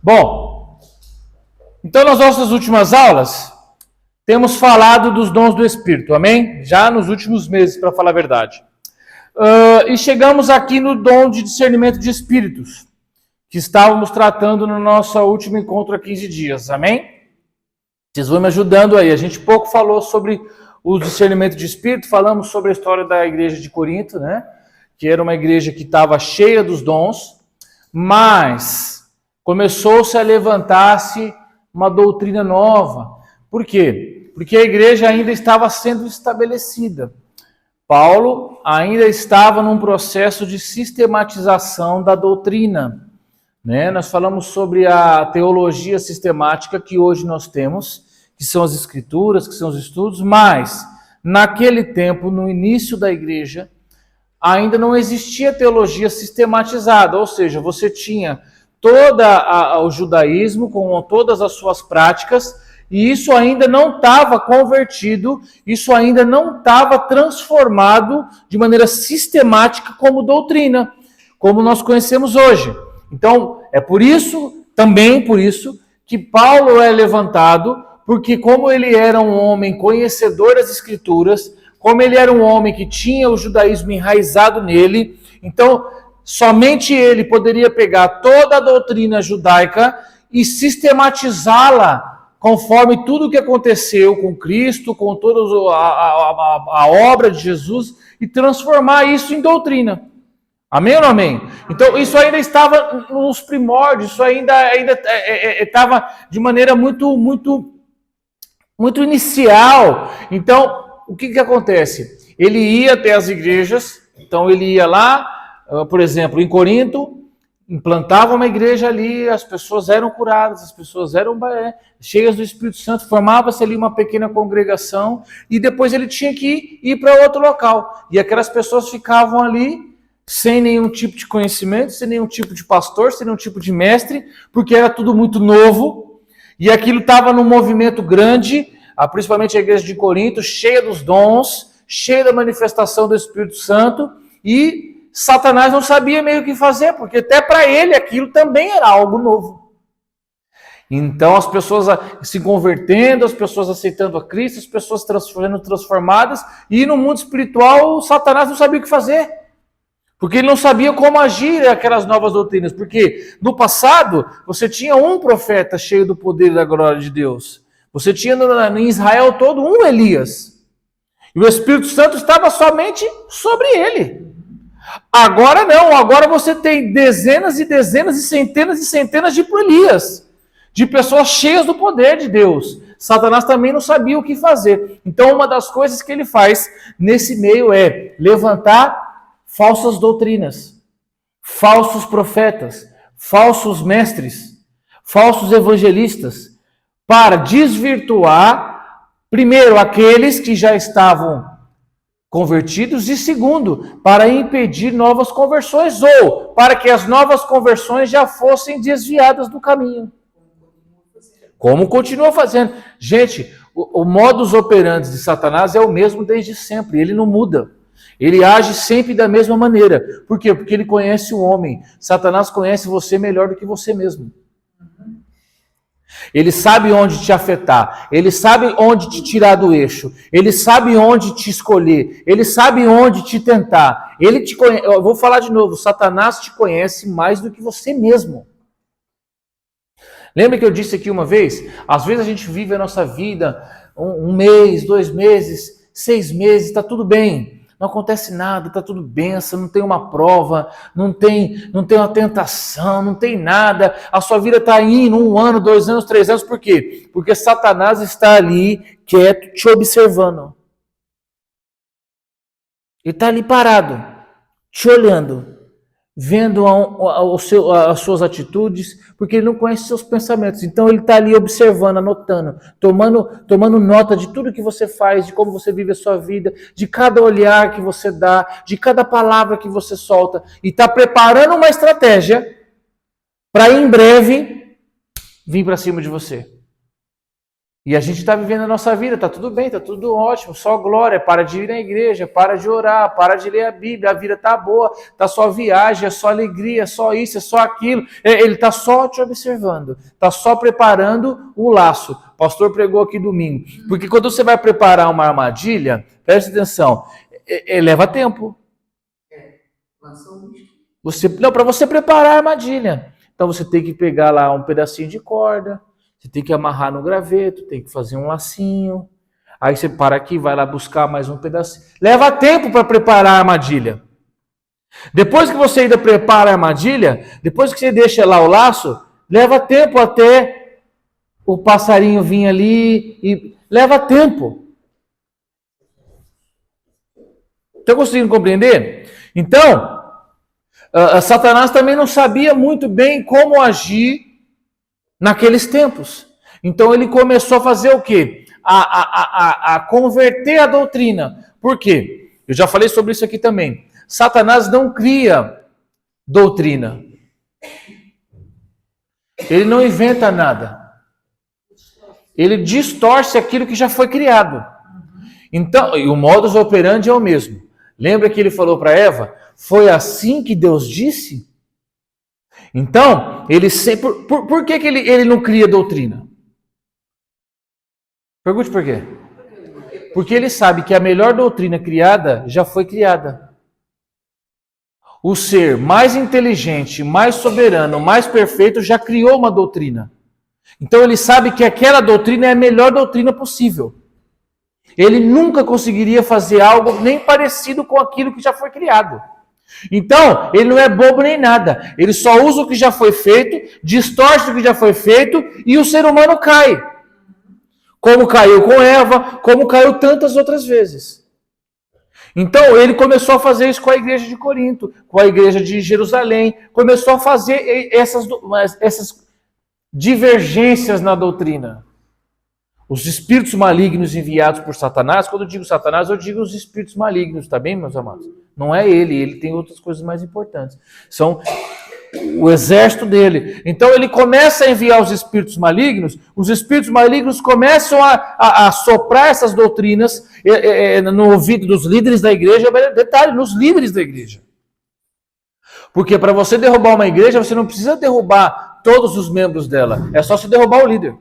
Bom, então nas nossas últimas aulas, temos falado dos dons do Espírito, amém? Já nos últimos meses, para falar a verdade. E chegamos aqui no dom de discernimento de espíritos, que estávamos tratando no nosso último encontro há 15 dias, amém? Vocês vão me ajudando aí. A gente pouco falou sobre o discernimento de espírito, falamos sobre a história da igreja de Corinto, né? Que era uma igreja que estava cheia dos dons, mas começou-se a levantar-se uma doutrina nova. Por quê? Porque a igreja ainda estava sendo estabelecida. Paulo ainda estava num processo de sistematização da doutrina, né? Nós falamos sobre a teologia sistemática que hoje nós temos, que são as escrituras, que são os estudos, mas naquele tempo, no início da igreja, ainda não existia teologia sistematizada, ou seja, você tinha todo o judaísmo com todas as suas práticas, e isso ainda não estava convertido, isso ainda não estava transformado de maneira sistemática como doutrina, como nós conhecemos hoje. Então, é por isso, também por isso, que Paulo é levantado, porque como ele era um homem conhecedor das Escrituras, como ele era um homem que tinha o judaísmo enraizado nele, então somente ele poderia pegar toda a doutrina judaica e sistematizá-la conforme tudo o que aconteceu com Cristo, com toda a obra de Jesus, e transformar isso em doutrina. Amém ou não amém? Então, isso ainda estava nos primórdios, isso ainda estava de maneira muito inicial. Então, o que acontece? Ele ia até as igrejas, então ele ia lá, por exemplo, em Corinto, implantava uma igreja ali, as pessoas eram curadas, as pessoas eram cheias do Espírito Santo, formava-se ali uma pequena congregação, e depois ele tinha que ir para outro local. E aquelas pessoas ficavam ali, sem nenhum tipo de conhecimento, sem nenhum tipo de pastor, sem nenhum tipo de mestre, porque era tudo muito novo, e aquilo estava num movimento grande, principalmente a igreja de Corinto, cheia dos dons, cheia da manifestação do Espírito Santo, e Satanás não sabia meio o que fazer, porque até para ele aquilo também era algo novo. Então as pessoas se convertendo, as pessoas aceitando a Cristo, as pessoas sendo transformadas, e no mundo espiritual Satanás não sabia o que fazer, porque ele não sabia como agir aquelas novas doutrinas, porque no passado você tinha um profeta cheio do poder e da glória de Deus, você tinha em Israel todo um Elias, e o Espírito Santo estava somente sobre ele. Agora não, agora você tem dezenas e dezenas e centenas de Elias, de pessoas cheias do poder de Deus. Satanás também não sabia o que fazer. Então uma das coisas que ele faz nesse meio é levantar falsas doutrinas, falsos profetas, falsos mestres, falsos evangelistas, para desvirtuar, primeiro, aqueles que já estavam convertidos, e segundo, para impedir novas conversões, ou para que as novas conversões já fossem desviadas do caminho. Como continua fazendo. Gente, o modus operandi de Satanás é o mesmo desde sempre, ele não muda. Ele age sempre da mesma maneira. Por quê? Porque ele conhece o homem. Satanás conhece você melhor do que você mesmo. Ele sabe onde te afetar, ele sabe onde te tirar do eixo, ele sabe onde te escolher, ele sabe onde te tentar. Ele te conhece, eu vou falar de novo, Satanás te conhece mais do que você mesmo. Lembra que eu disse aqui uma vez? Às vezes a gente vive a nossa vida um mês, 2 meses, 6 meses, está tudo bem. Não acontece nada, está tudo benção, não tem uma prova, não tem uma tentação, não tem nada. A sua vida está indo 1 ano, 2 anos, 3 anos, por quê? Porque Satanás está ali quieto, te observando. Ele está ali parado, te olhando, vendo as suas atitudes, porque ele não conhece seus pensamentos. Então ele está ali observando, anotando, tomando nota de tudo que você faz, de como você vive a sua vida, de cada olhar que você dá, de cada palavra que você solta, e está preparando uma estratégia para em breve vir para cima de você. E a gente está vivendo a nossa vida, está tudo bem, está tudo ótimo, só glória, para de ir na igreja, para de orar, para de ler a Bíblia, a vida está boa, está só viagem, é só alegria, é só isso, é só aquilo. Ele está só te observando, está só preparando o laço. O pastor pregou aqui domingo. Porque quando você vai preparar uma armadilha, preste atenção, leva tempo. Para você preparar a armadilha. Então você tem que pegar lá um pedacinho de corda, você tem que amarrar no graveto, tem que fazer um lacinho. Aí você para aqui, vai lá buscar mais um pedacinho. Leva tempo para preparar a armadilha. Depois que você ainda prepara a armadilha, depois que você deixa lá o laço, leva tempo até o passarinho vir ali e leva tempo. Estão conseguindo compreender? Então, Satanás também não sabia muito bem como agir naqueles tempos. Então ele começou a fazer o quê? A converter a doutrina. Por quê? Eu já falei sobre isso aqui também. Satanás não cria doutrina. Ele não inventa nada. Ele distorce aquilo que já foi criado. Então, e o modus operandi é o mesmo. Lembra que ele falou para Eva? Foi assim que Deus disse? Então, ele sempre. Por que ele não cria doutrina? Pergunte por quê? Porque ele sabe que a melhor doutrina criada já foi criada. O ser mais inteligente, mais soberano, mais perfeito já criou uma doutrina. Então ele sabe que aquela doutrina é a melhor doutrina possível. Ele nunca conseguiria fazer algo nem parecido com aquilo que já foi criado. Então, ele não é bobo nem nada. Ele só usa o que já foi feito, distorce o que já foi feito e o ser humano cai. Como caiu com Eva, como caiu tantas outras vezes. Então, ele começou a fazer isso com a igreja de Corinto, com a igreja de Jerusalém. Começou a fazer essas divergências na doutrina. Os espíritos malignos enviados por Satanás, quando eu digo Satanás, eu digo os espíritos malignos, tá bem, meus amados? Não é ele tem outras coisas mais importantes. São o exército dele. Então ele começa a enviar os espíritos malignos começam a soprar essas doutrinas no ouvido dos líderes da igreja, detalhe, nos líderes da igreja. Porque para você derrubar uma igreja, você não precisa derrubar todos os membros dela, é só se derrubar o líder.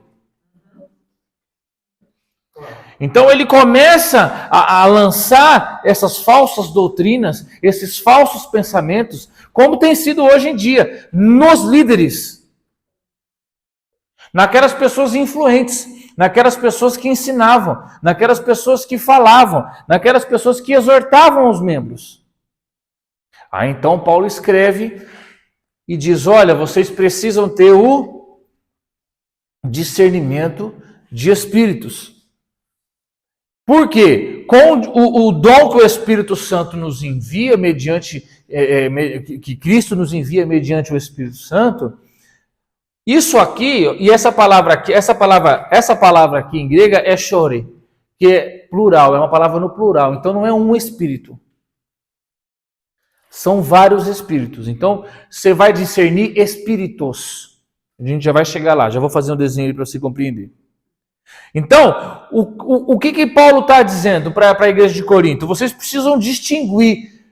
Então ele começa a lançar essas falsas doutrinas, esses falsos pensamentos, como tem sido hoje em dia, nos líderes. Naquelas pessoas influentes, naquelas pessoas que ensinavam, naquelas pessoas que falavam, naquelas pessoas que exortavam os membros. Aí então Paulo escreve e diz, olha, vocês precisam ter o discernimento de espíritos. Por quê? Com o dom que o Espírito Santo nos envia, que Cristo nos envia mediante o Espírito Santo, isso aqui, e essa palavra aqui em grega é chore, que é plural, é uma palavra no plural, então não é um espírito. São vários espíritos. Então, você vai discernir espíritos. A gente já vai chegar lá, já vou fazer um desenho aí para você compreender. Então, o que Paulo está dizendo para a igreja de Corinto? Vocês precisam distinguir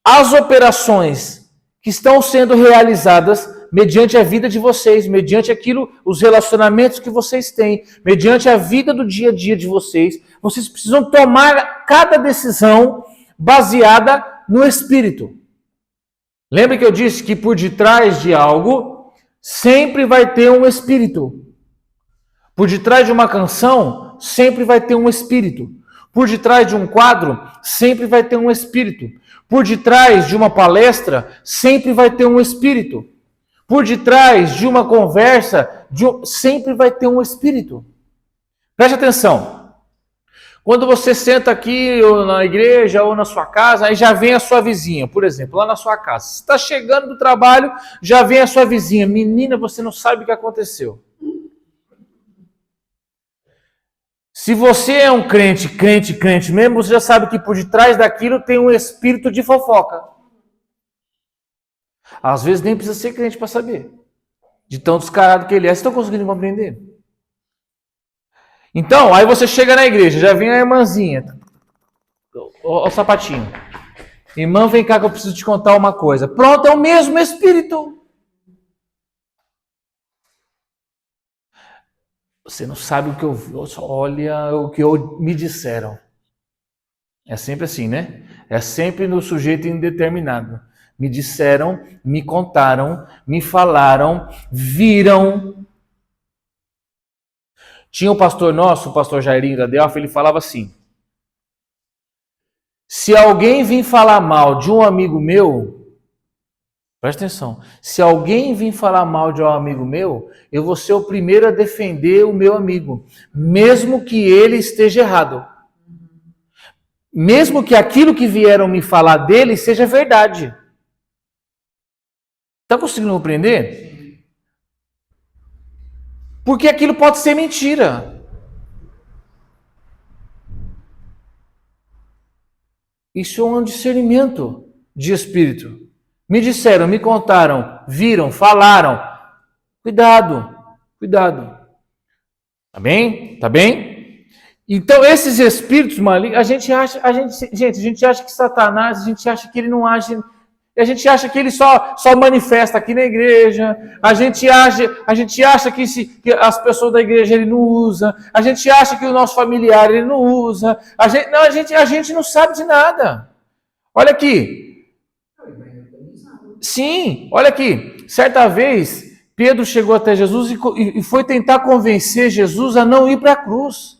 as operações que estão sendo realizadas mediante a vida de vocês, mediante os relacionamentos que vocês têm, mediante a vida do dia a dia de vocês. Vocês precisam tomar cada decisão baseada no Espírito. Lembra que eu disse que por detrás de algo sempre vai ter um Espírito. Por detrás de uma canção, sempre vai ter um espírito. Por detrás de um quadro, sempre vai ter um espírito. Por detrás de uma palestra, sempre vai ter um espírito. Por detrás de uma conversa, sempre vai ter um espírito. Preste atenção. Quando você senta aqui, ou na igreja, ou na sua casa, aí já vem a sua vizinha, por exemplo, lá na sua casa. Você está chegando do trabalho, já vem a sua vizinha. Menina, você não sabe o que aconteceu. Se você é um crente mesmo, você já sabe que por detrás daquilo tem um espírito de fofoca. Às vezes nem precisa ser crente para saber. De tão descarado que ele é. Vocês estão conseguindo compreender? Então, aí você chega na igreja, já vem a irmãzinha, o sapatinho. Irmã, vem cá que eu preciso te contar uma coisa. Pronto, é o mesmo Espírito. Você não sabe o que eu vi, olha o que me disseram. É sempre assim, né? É sempre no sujeito indeterminado. Me disseram, me contaram, me falaram, viram. Tinha um pastor nosso, o pastor Jairinho da Delfa, ele falava assim: se alguém vir falar mal de um amigo meu, presta atenção, se alguém vir falar mal de um amigo meu, eu vou ser o primeiro a defender o meu amigo, mesmo que ele esteja errado. Mesmo que aquilo que vieram me falar dele seja verdade. Está conseguindo compreender? Porque aquilo pode ser mentira. Isso é um discernimento de espírito. Me disseram, me contaram, viram, falaram. Cuidado, cuidado. Tá bem? Tá bem? Então, esses espíritos malignos, a gente acha que Satanás, a gente acha que ele não age, a gente acha que ele só manifesta aqui na igreja, a gente acha que as pessoas da igreja ele não usa, a gente acha que o nosso familiar ele não usa, a gente não sabe de nada. Olha aqui. Sim, olha aqui. Certa vez, Pedro chegou até Jesus e foi tentar convencer Jesus a não ir para a cruz.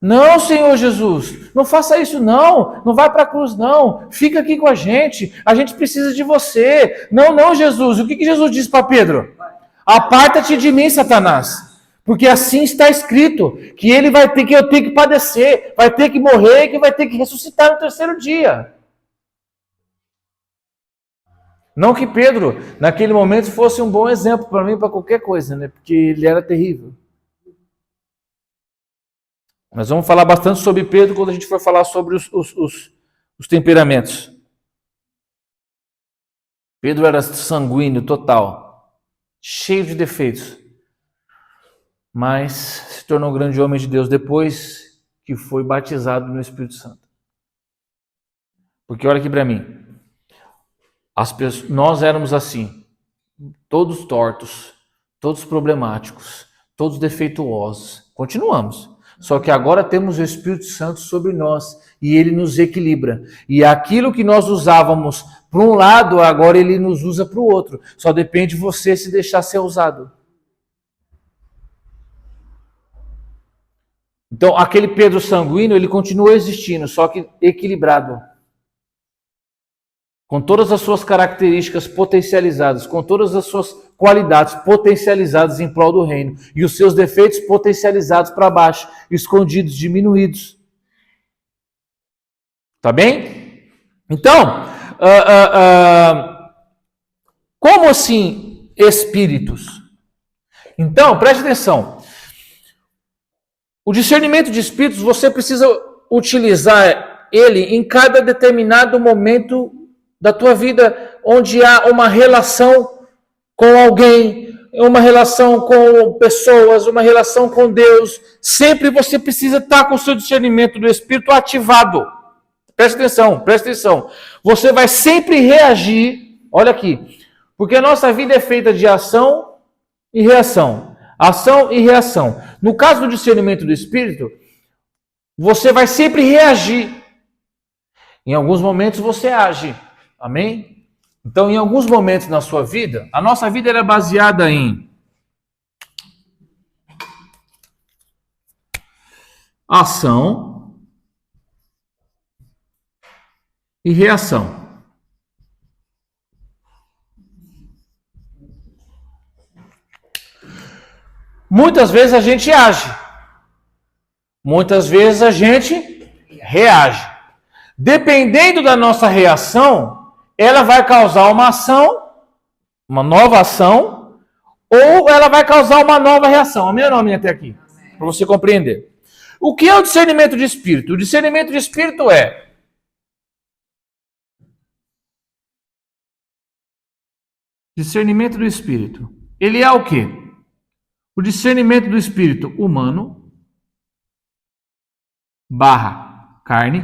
Não, Senhor Jesus, não faça isso não, não vai para a cruz não, fica aqui com a gente precisa de você. Não, Jesus, o que Jesus disse para Pedro? Aparta-te de mim, Satanás, porque assim está escrito, que ele vai ter que eu tenho que padecer, vai ter que morrer, que vai ter que ressuscitar no terceiro dia. Não que Pedro, naquele momento, fosse um bom exemplo para mim, para qualquer coisa, né? Porque ele era terrível. Nós vamos falar bastante sobre Pedro quando a gente for falar sobre os temperamentos. Pedro era sanguíneo total, cheio de defeitos, mas se tornou um grande homem de Deus depois que foi batizado no Espírito Santo. Porque olha aqui para mim, nós éramos assim, todos tortos, todos problemáticos, todos defeituosos. Continuamos. Só que agora temos o Espírito Santo sobre nós e ele nos equilibra. E aquilo que nós usávamos para um lado, agora ele nos usa para o outro. Só depende de você se deixar ser usado. Então, aquele Pedro sanguíneo, ele continua existindo, só que equilibrado. Com todas as suas características potencializadas, com todas as suas qualidades potencializadas em prol do reino, e os seus defeitos potencializados para baixo, escondidos, diminuídos. Tá bem? Então, como assim espíritos? Então, preste atenção. O discernimento de espíritos, você precisa utilizar ele em cada determinado momento da tua vida, onde há uma relação com alguém, uma relação com pessoas, uma relação com Deus. Sempre você precisa estar com o seu discernimento do Espírito ativado. Presta atenção, presta atenção. Você vai sempre reagir, olha aqui, porque a nossa vida é feita de ação e reação. Ação e reação. No caso do discernimento do Espírito, você vai sempre reagir. Em alguns momentos você age. Amém? Então, em alguns momentos na sua vida, a nossa vida era baseada em ação e reação. Muitas vezes a gente age. Muitas vezes a gente reage. Dependendo da nossa reação, ela vai causar uma ação, uma nova ação, ou ela vai causar uma nova reação. A minha nome até aqui, para você compreender. O que é o discernimento de espírito? O discernimento de espírito é discernimento do espírito. Ele é o quê? O discernimento do espírito humano / carne.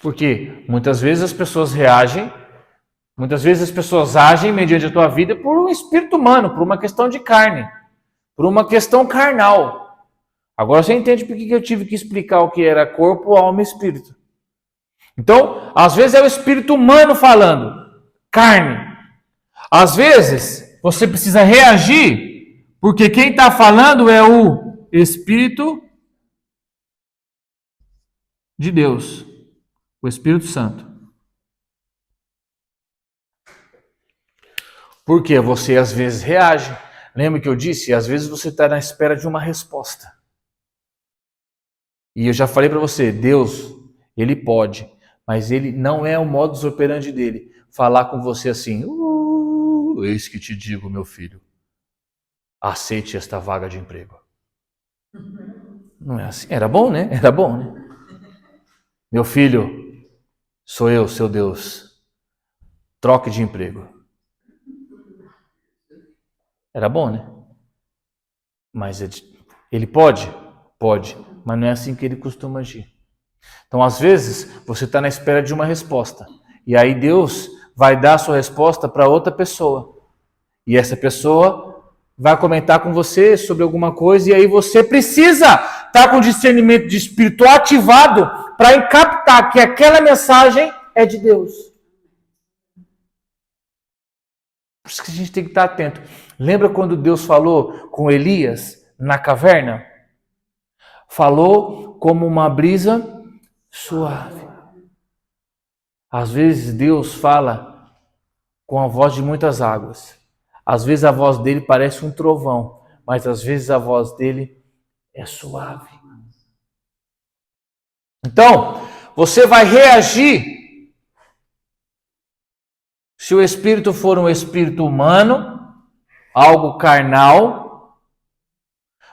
Porque muitas vezes as pessoas reagem, muitas vezes as pessoas agem mediante a tua vida por um espírito humano, por uma questão de carne, por uma questão carnal. Agora você entende por que eu tive que explicar o que era corpo, alma e espírito. Então, às vezes é o espírito humano falando, carne. Às vezes você precisa reagir, porque quem está falando é o Espírito de Deus, o Espírito Santo. Porque você às vezes reage. Lembra que eu disse? Às vezes você está na espera de uma resposta. E eu já falei para você, Deus, Ele pode, mas Ele não é o modus operandi dele. Falar com você assim, eis que te digo, meu filho, aceite esta vaga de emprego. Não é assim. Era bom, né? Era bom, né? Meu filho, sou eu, seu Deus. Troque de emprego. Era bom, né? Mas ele pode? Pode. Mas não é assim que ele costuma agir. Então, às vezes, você está na espera de uma resposta. E aí Deus vai dar a sua resposta para outra pessoa. E essa pessoa vai comentar com você sobre alguma coisa. E aí você precisa estar com o discernimento de espírito ativado para captar que aquela mensagem é de Deus. Por isso que a gente tem que estar atento. Lembra quando Deus falou com Elias na caverna? Falou como uma brisa suave. Às vezes Deus fala com a voz de muitas águas. Às vezes a voz dele parece um trovão, mas às vezes a voz dele é suave. Então, você vai reagir se o espírito for um espírito humano, algo carnal.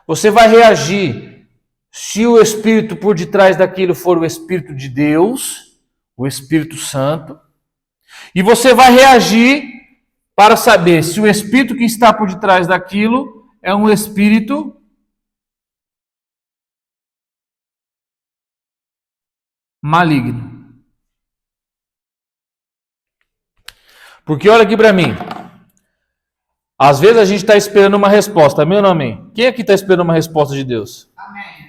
Você vai reagir se o espírito por detrás daquilo for o Espírito de Deus, o Espírito Santo. E você vai reagir para saber se o espírito que está por detrás daquilo é um espírito maligno. Porque olha aqui para mim. Às vezes a gente está esperando uma resposta. Amém ou não amém? Quem aqui está esperando uma resposta de Deus? Amém.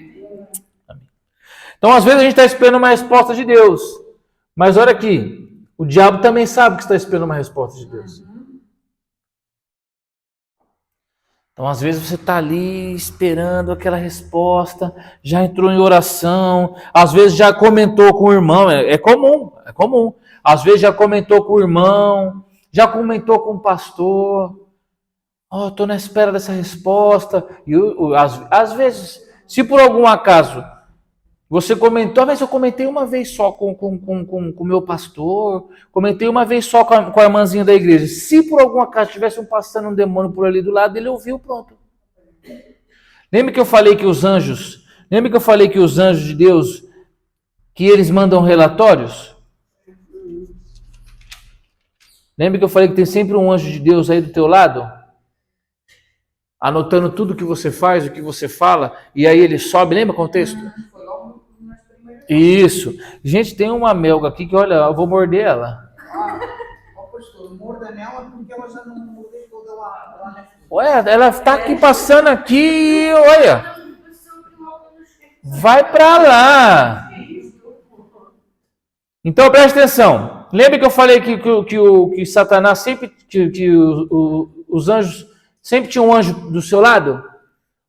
Então, às vezes a gente está esperando uma resposta de Deus. Mas olha aqui. O diabo também sabe que está esperando uma resposta de Deus. Então, às vezes você está ali esperando aquela resposta, já entrou em oração, às vezes já comentou com o irmão, é comum. Às vezes já comentou com o irmão, já comentou com o pastor. Estou na espera dessa resposta. E às vezes, se por algum acaso você comentou, mas eu comentei uma vez só com o meu pastor, comentei uma vez só com a irmãzinha da igreja. Se por algum acaso tivesse passando um demônio por ali do lado, ele ouviu, pronto. Lembra que eu falei que os anjos de Deus, que eles mandam relatórios? Lembra que eu falei que tem sempre um anjo de Deus aí do teu lado? Anotando tudo que você faz, o que você fala, e aí ele sobe, lembra o contexto? Isso. Gente, tem uma melga aqui que, olha, eu vou morder ela. Pastor, morda nela porque ela já não mordeu toda lá na frente. Olha, ela está aqui passando aqui, olha. Vai para lá. Então, presta atenção. Lembra que eu falei que Satanás sempre, que os anjos, sempre tinha um anjo do seu lado?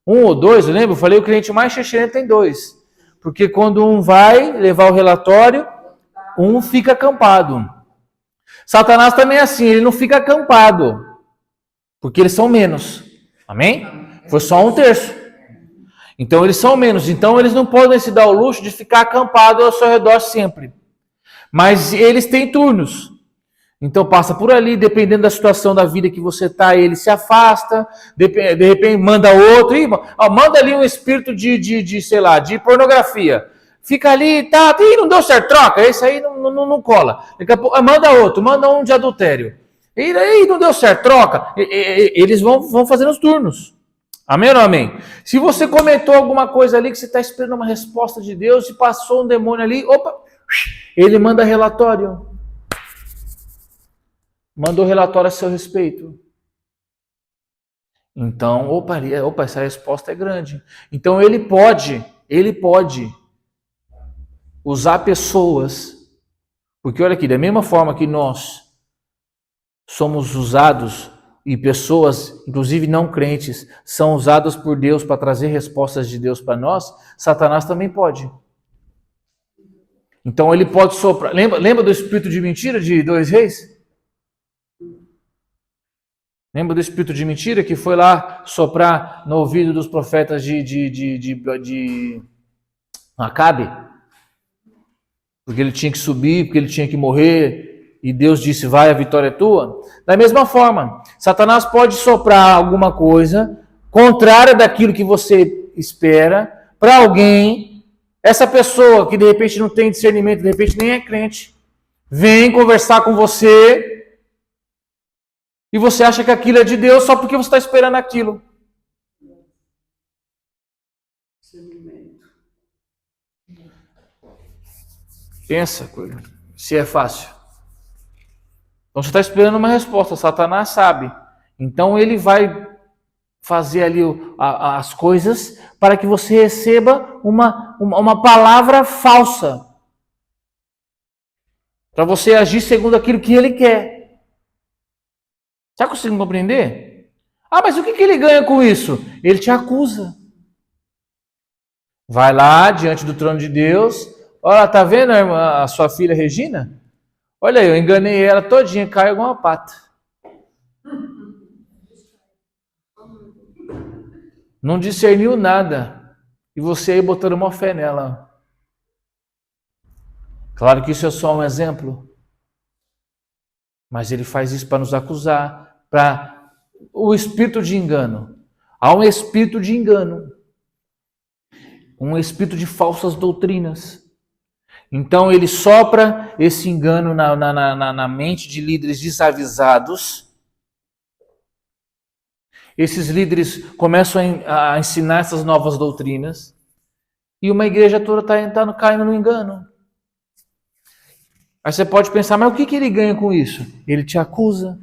Um ou dois, eu lembro? Eu falei o crente mais xixerento tem dois. Porque quando um vai levar o relatório, um fica acampado. Satanás também é assim, ele não fica acampado. Porque eles são menos. Amém? Foi só 1/3. Então eles são menos. Então eles não podem se dar o luxo de ficar acampado ao seu redor sempre. Mas eles têm turnos. Então passa por ali, dependendo da situação da vida que você está, ele se afasta, de repente manda outro, manda ali um espírito de pornografia. Fica ali, tá, não deu certo, troca, esse aí não cola. Daqui a pouco, manda outro, manda um de adultério. E aí não deu certo, troca. Eles vão fazendo os turnos. Amém ou não amém? Se você comentou alguma coisa ali que você está esperando uma resposta de Deus e passou um demônio ali, opa, ele manda relatório. Mandou relatório a seu respeito. Então, opa, essa resposta é grande. Então ele pode usar pessoas, porque olha aqui, da mesma forma que nós somos usados e pessoas, inclusive não crentes, são usadas por Deus para trazer respostas de Deus para nós, Satanás também pode. Então ele pode soprar. Lembra do espírito de mentira de 2 reis? Lembra do espírito de mentira que foi lá soprar no ouvido dos profetas de Acabe? Porque ele tinha que subir, porque ele tinha que morrer, e Deus disse, vai, a vitória é tua. Da mesma forma, Satanás pode soprar alguma coisa contrária daquilo que você espera para alguém. Essa pessoa que de repente não tem discernimento, de repente nem é crente, vem conversar com você e você acha que aquilo é de Deus só porque você está esperando aquilo. Pensa, se é fácil. Então você está esperando uma resposta, Satanás sabe. Então ele vai fazer ali as coisas para que você receba uma palavra falsa. Para você agir segundo aquilo que ele quer. Está conseguindo compreender? Ah, mas o que ele ganha com isso? Ele te acusa. Vai lá diante do trono de Deus. Olha, tá vendo a sua filha Regina? Olha aí, eu enganei ela todinha, caiu igual uma pata. Não discerniu nada. E você aí botando uma fé nela. Claro que isso é só um exemplo. Mas ele faz isso para nos acusar, para o espírito de engano. Há um espírito de engano. Um espírito de falsas doutrinas. Então ele sopra esse engano na mente de líderes desavisados. Esses líderes começam a ensinar essas novas doutrinas. E uma igreja toda está caindo no engano. Aí você pode pensar, mas o que ele ganha com isso? Ele te acusa.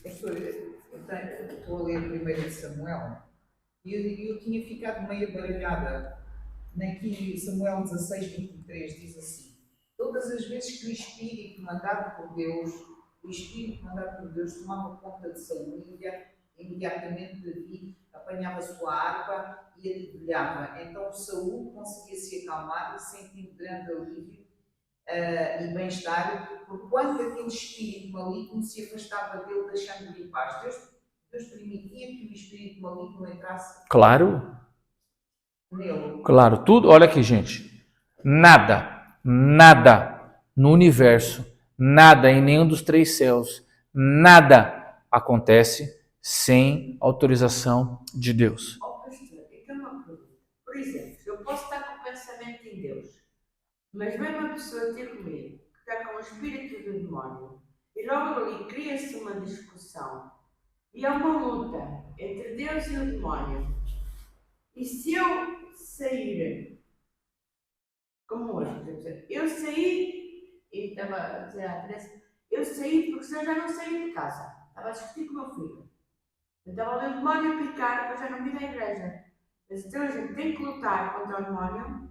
Pastor, eu estou a ler 1 Samuel e eu tinha ficado meio baralhada. Aqui Samuel 16:23 diz assim: todas as vezes que o Espírito mandado por Deus, tomava conta de Saul, imediatamente Davi apanhava a sua harpa e a dedilhava. Então Saul conseguia se acalmar, sentindo grande alívio e bem-estar, porquanto aquele espírito maligno se afastava dele, deixando-lhe em paz. Deus permitia que o espírito maligno entrasse. Claro. Nele. Claro, tudo. Olha aqui, gente. Nada no universo, nada em nenhum dos 3 céus, nada acontece sem autorização de Deus. Por exemplo, eu posso estar com o pensamento em Deus, mas vem uma pessoa ter comigo, que está com o espírito do demónio, e logo ali cria-se uma discussão, e há uma luta entre Deus e o demónio. E se eu sair, como hoje, por exemplo, eu saí, e estava a dizer à Teresa, eu saí porque senão já não saí de casa, estava a discutir com o meu filho. Eu estava ali o demónio a picar, para já não vir da igreja. Mas então a gente tem que lutar contra o demónio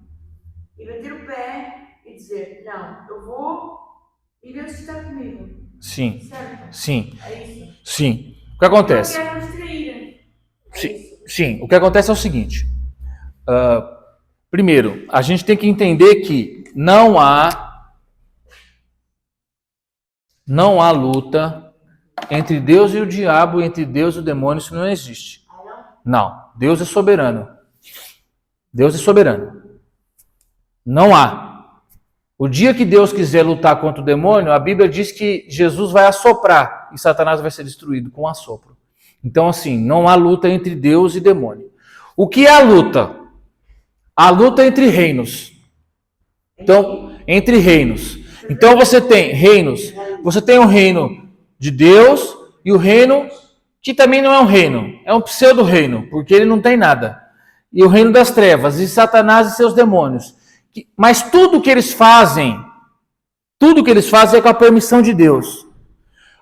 e bater o pé e dizer, não, eu vou e Deus está comigo. Sim. Certo? Sim. É isso. Sim. O que acontece? Eu não quero nos trair. Sim. O que acontece é o seguinte. Primeiro, a gente tem que entender que não há luta entre Deus e o diabo, entre Deus e o demônio, isso não existe. Não, Deus é soberano. Deus é soberano. Não há. O dia que Deus quiser lutar contra o demônio, a Bíblia diz que Jesus vai assoprar e Satanás vai ser destruído com um assopro. Então, assim, não há luta entre Deus e demônio. O que é a luta? A luta entre reinos. Então, entre reinos. Então você tem reinos. Você tem o reino de Deus e o reino que também não é um reino. É um pseudo-reino, porque ele não tem nada. E o reino das trevas, e Satanás e seus demônios. Mas tudo que eles fazem é com a permissão de Deus.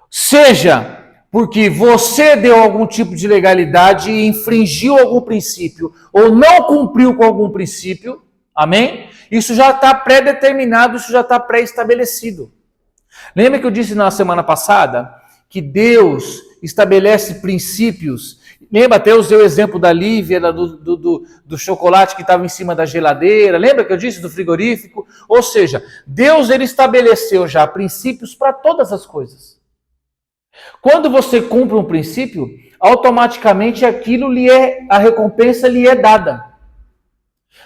Seja porque você deu algum tipo de legalidade e infringiu algum princípio, ou não cumpriu com algum princípio, amém? Isso já está pré-determinado, isso já está pré-estabelecido. Lembra que eu disse na semana passada que Deus estabelece princípios? Lembra, até eu usei o exemplo da Lívia, do chocolate que estava em cima da geladeira. Lembra que eu disse do frigorífico? Ou seja, Deus ele estabeleceu já princípios para todas as coisas. Quando você cumpre um princípio, automaticamente a recompensa lhe é dada.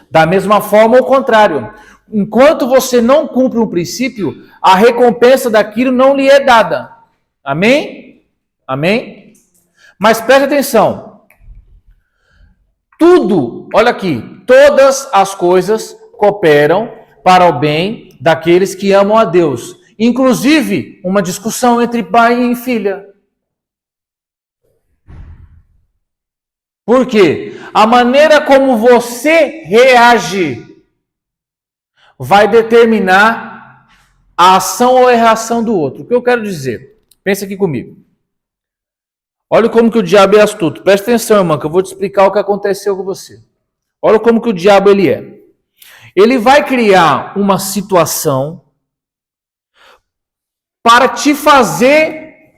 Da mesma forma, ao contrário. Enquanto você não cumpre um princípio, a recompensa daquilo não lhe é dada. Amém? Amém? Mas preste atenção. Tudo, olha aqui, todas as coisas cooperam para o bem daqueles que amam a Deus. Inclusive, uma discussão entre pai e filha. Por quê? A maneira como você reage vai determinar a ação ou a reação do outro. O que eu quero dizer? Pensa aqui comigo. Olha como que o diabo é astuto. Presta atenção, irmão, que eu vou te explicar o que aconteceu com você. Olha como que o diabo ele é. Ele vai criar uma situação para te fazer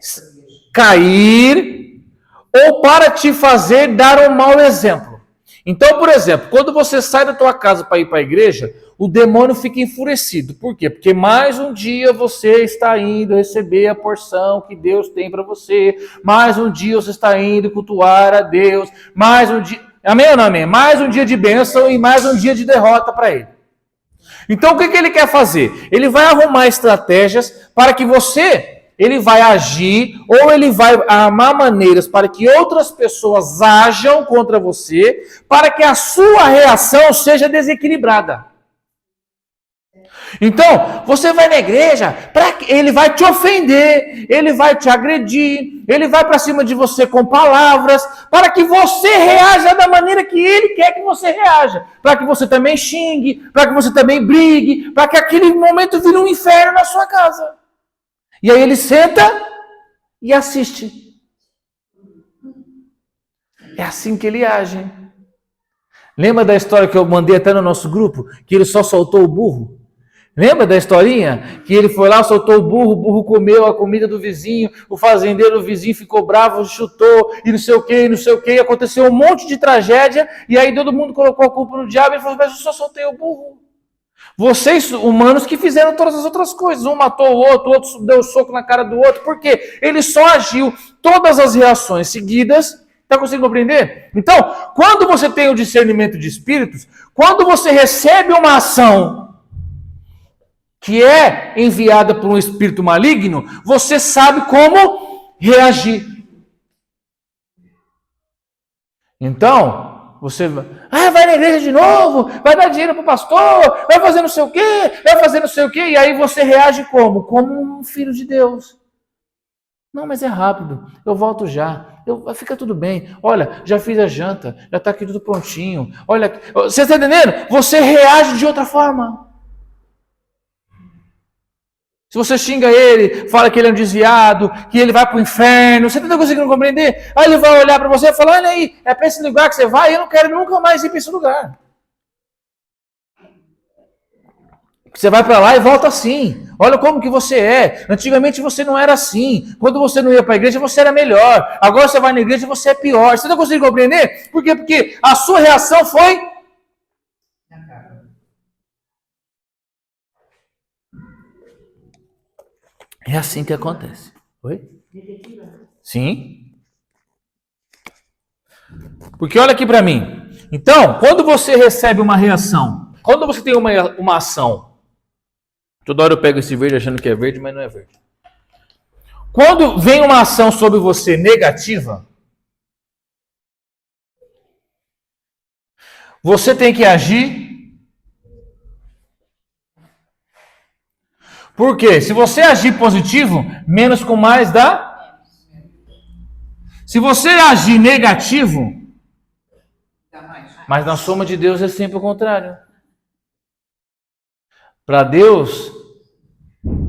cair ou para te fazer dar um mau exemplo. Então, por exemplo, quando você sai da tua casa para ir para a igreja, o demônio fica enfurecido. Por quê? Porque mais um dia você está indo receber a porção que Deus tem para você. Mais um dia você está indo cultuar a Deus. Mais um dia... Amém ou não amém? Mais um dia de bênção e mais um dia de derrota para ele. Então, o que ele quer fazer? Ele vai arrumar estratégias para que ele vai agir ou ele vai armar maneiras para que outras pessoas ajam contra você, para que a sua reação seja desequilibrada. Então, você vai na igreja, ele vai te ofender, ele vai te agredir, ele vai para cima de você com palavras, para que você reaja da maneira que ele quer que você reaja, para que você também xingue, para que você também brigue, para que aquele momento vire um inferno na sua casa. E aí ele senta e assiste. É assim que ele age. Lembra da história que eu mandei até no nosso grupo, que ele só soltou o burro? Lembra da historinha? Que ele foi lá, soltou o burro comeu a comida do vizinho, o fazendeiro do vizinho ficou bravo, chutou, e não sei o que, e aconteceu um monte de tragédia, e aí todo mundo colocou a culpa no diabo, e falou, mas eu só soltei o burro. Vocês, humanos, que fizeram todas as outras coisas, um matou o outro deu soco na cara do outro, por quê? Ele só agiu, todas as reações seguidas. Está conseguindo compreender? Então, quando você tem o discernimento de espíritos, quando você recebe uma ação que é enviada por um espírito maligno, você sabe como reagir. Então, você vai na igreja de novo, vai dar dinheiro para o pastor, vai fazer não sei o quê, e aí você reage como? Como um filho de Deus. Não, mas é rápido, eu volto já. Fica tudo bem. Olha, já fiz a janta, já está aqui tudo prontinho. Olha, você está entendendo? Você reage de outra forma. Se você xinga ele, fala que ele é um desviado, que ele vai para o inferno, você está conseguindo compreender? Aí ele vai olhar para você e falar, olha aí, é para esse lugar que você vai, eu não quero nunca mais ir para esse lugar. Você vai para lá e volta assim. Olha como que você é. Antigamente você não era assim. Quando você não ia para a igreja, você era melhor. Agora você vai na igreja e você é pior. Você não consegue compreender? Por quê? Porque a sua reação foi... É assim que acontece. Oi? Sim. Porque olha aqui para mim. Então, quando você recebe uma reação, quando você tem uma ação... Toda hora eu pego esse verde achando que é verde, mas não é verde. Quando vem uma ação sobre você negativa, você tem que agir Por quê? Se você agir positivo, menos com mais dá. Se você agir negativo, Dá mais. mas na soma de Deus é sempre o contrário. Para Deus,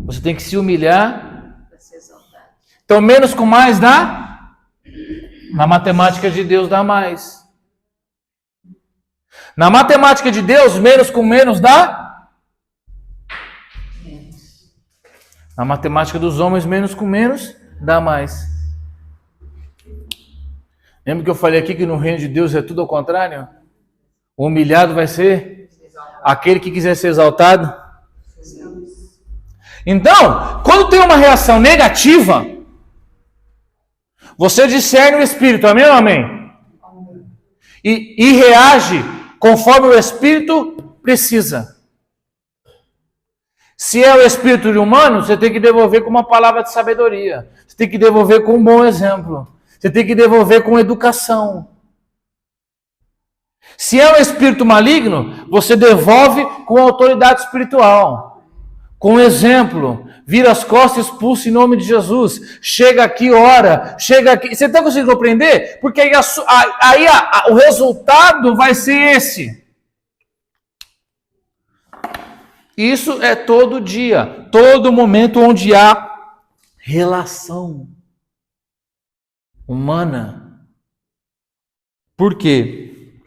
você tem que se humilhar. Para ser exaltado. Então, menos com mais dá. Na matemática de Deus dá mais. Na matemática de Deus, menos com menos dá. Na matemática dos homens, menos com menos dá mais. Lembra que eu falei aqui que no reino de Deus é tudo ao contrário? O humilhado vai ser aquele que quiser ser exaltado. Então, quando tem uma reação negativa, você discerne o Espírito, amém ou amém? E reage conforme o Espírito precisa. Se é o espírito de humano, você tem que devolver com uma palavra de sabedoria. Você tem que devolver com um bom exemplo. Você tem que devolver com educação. Se é um espírito maligno, você devolve com autoridade espiritual. Com exemplo. Vira as costas, expulsa em nome de Jesus. Chega aqui, ora. Chega aqui. Você está conseguindo compreender? Porque aí o resultado vai ser esse. Isso é todo dia, todo momento onde há relação humana. Por quê?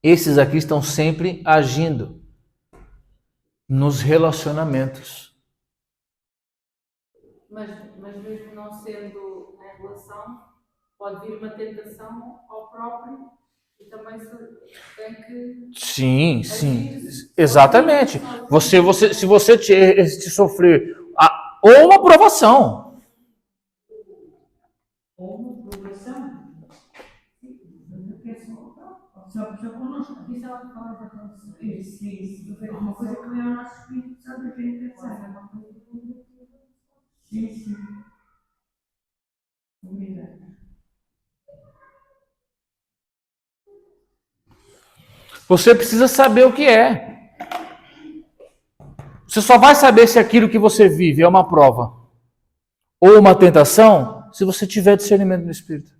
Esses aqui estão sempre agindo nos relacionamentos. Mas mesmo não sendo em relação, pode vir uma tentação ao próprio e também se tem que... Sim, exatamente. Se você te sofrer ou uma provação. Ou uma provação. Só conosco. Isso é uma coisa que isso. Uma coisa que vem ao nosso Espírito Santo a gente pensar. Sim. Você precisa saber o que é. Você só vai saber se aquilo que você vive é uma prova ou uma tentação se você tiver discernimento no Espírito.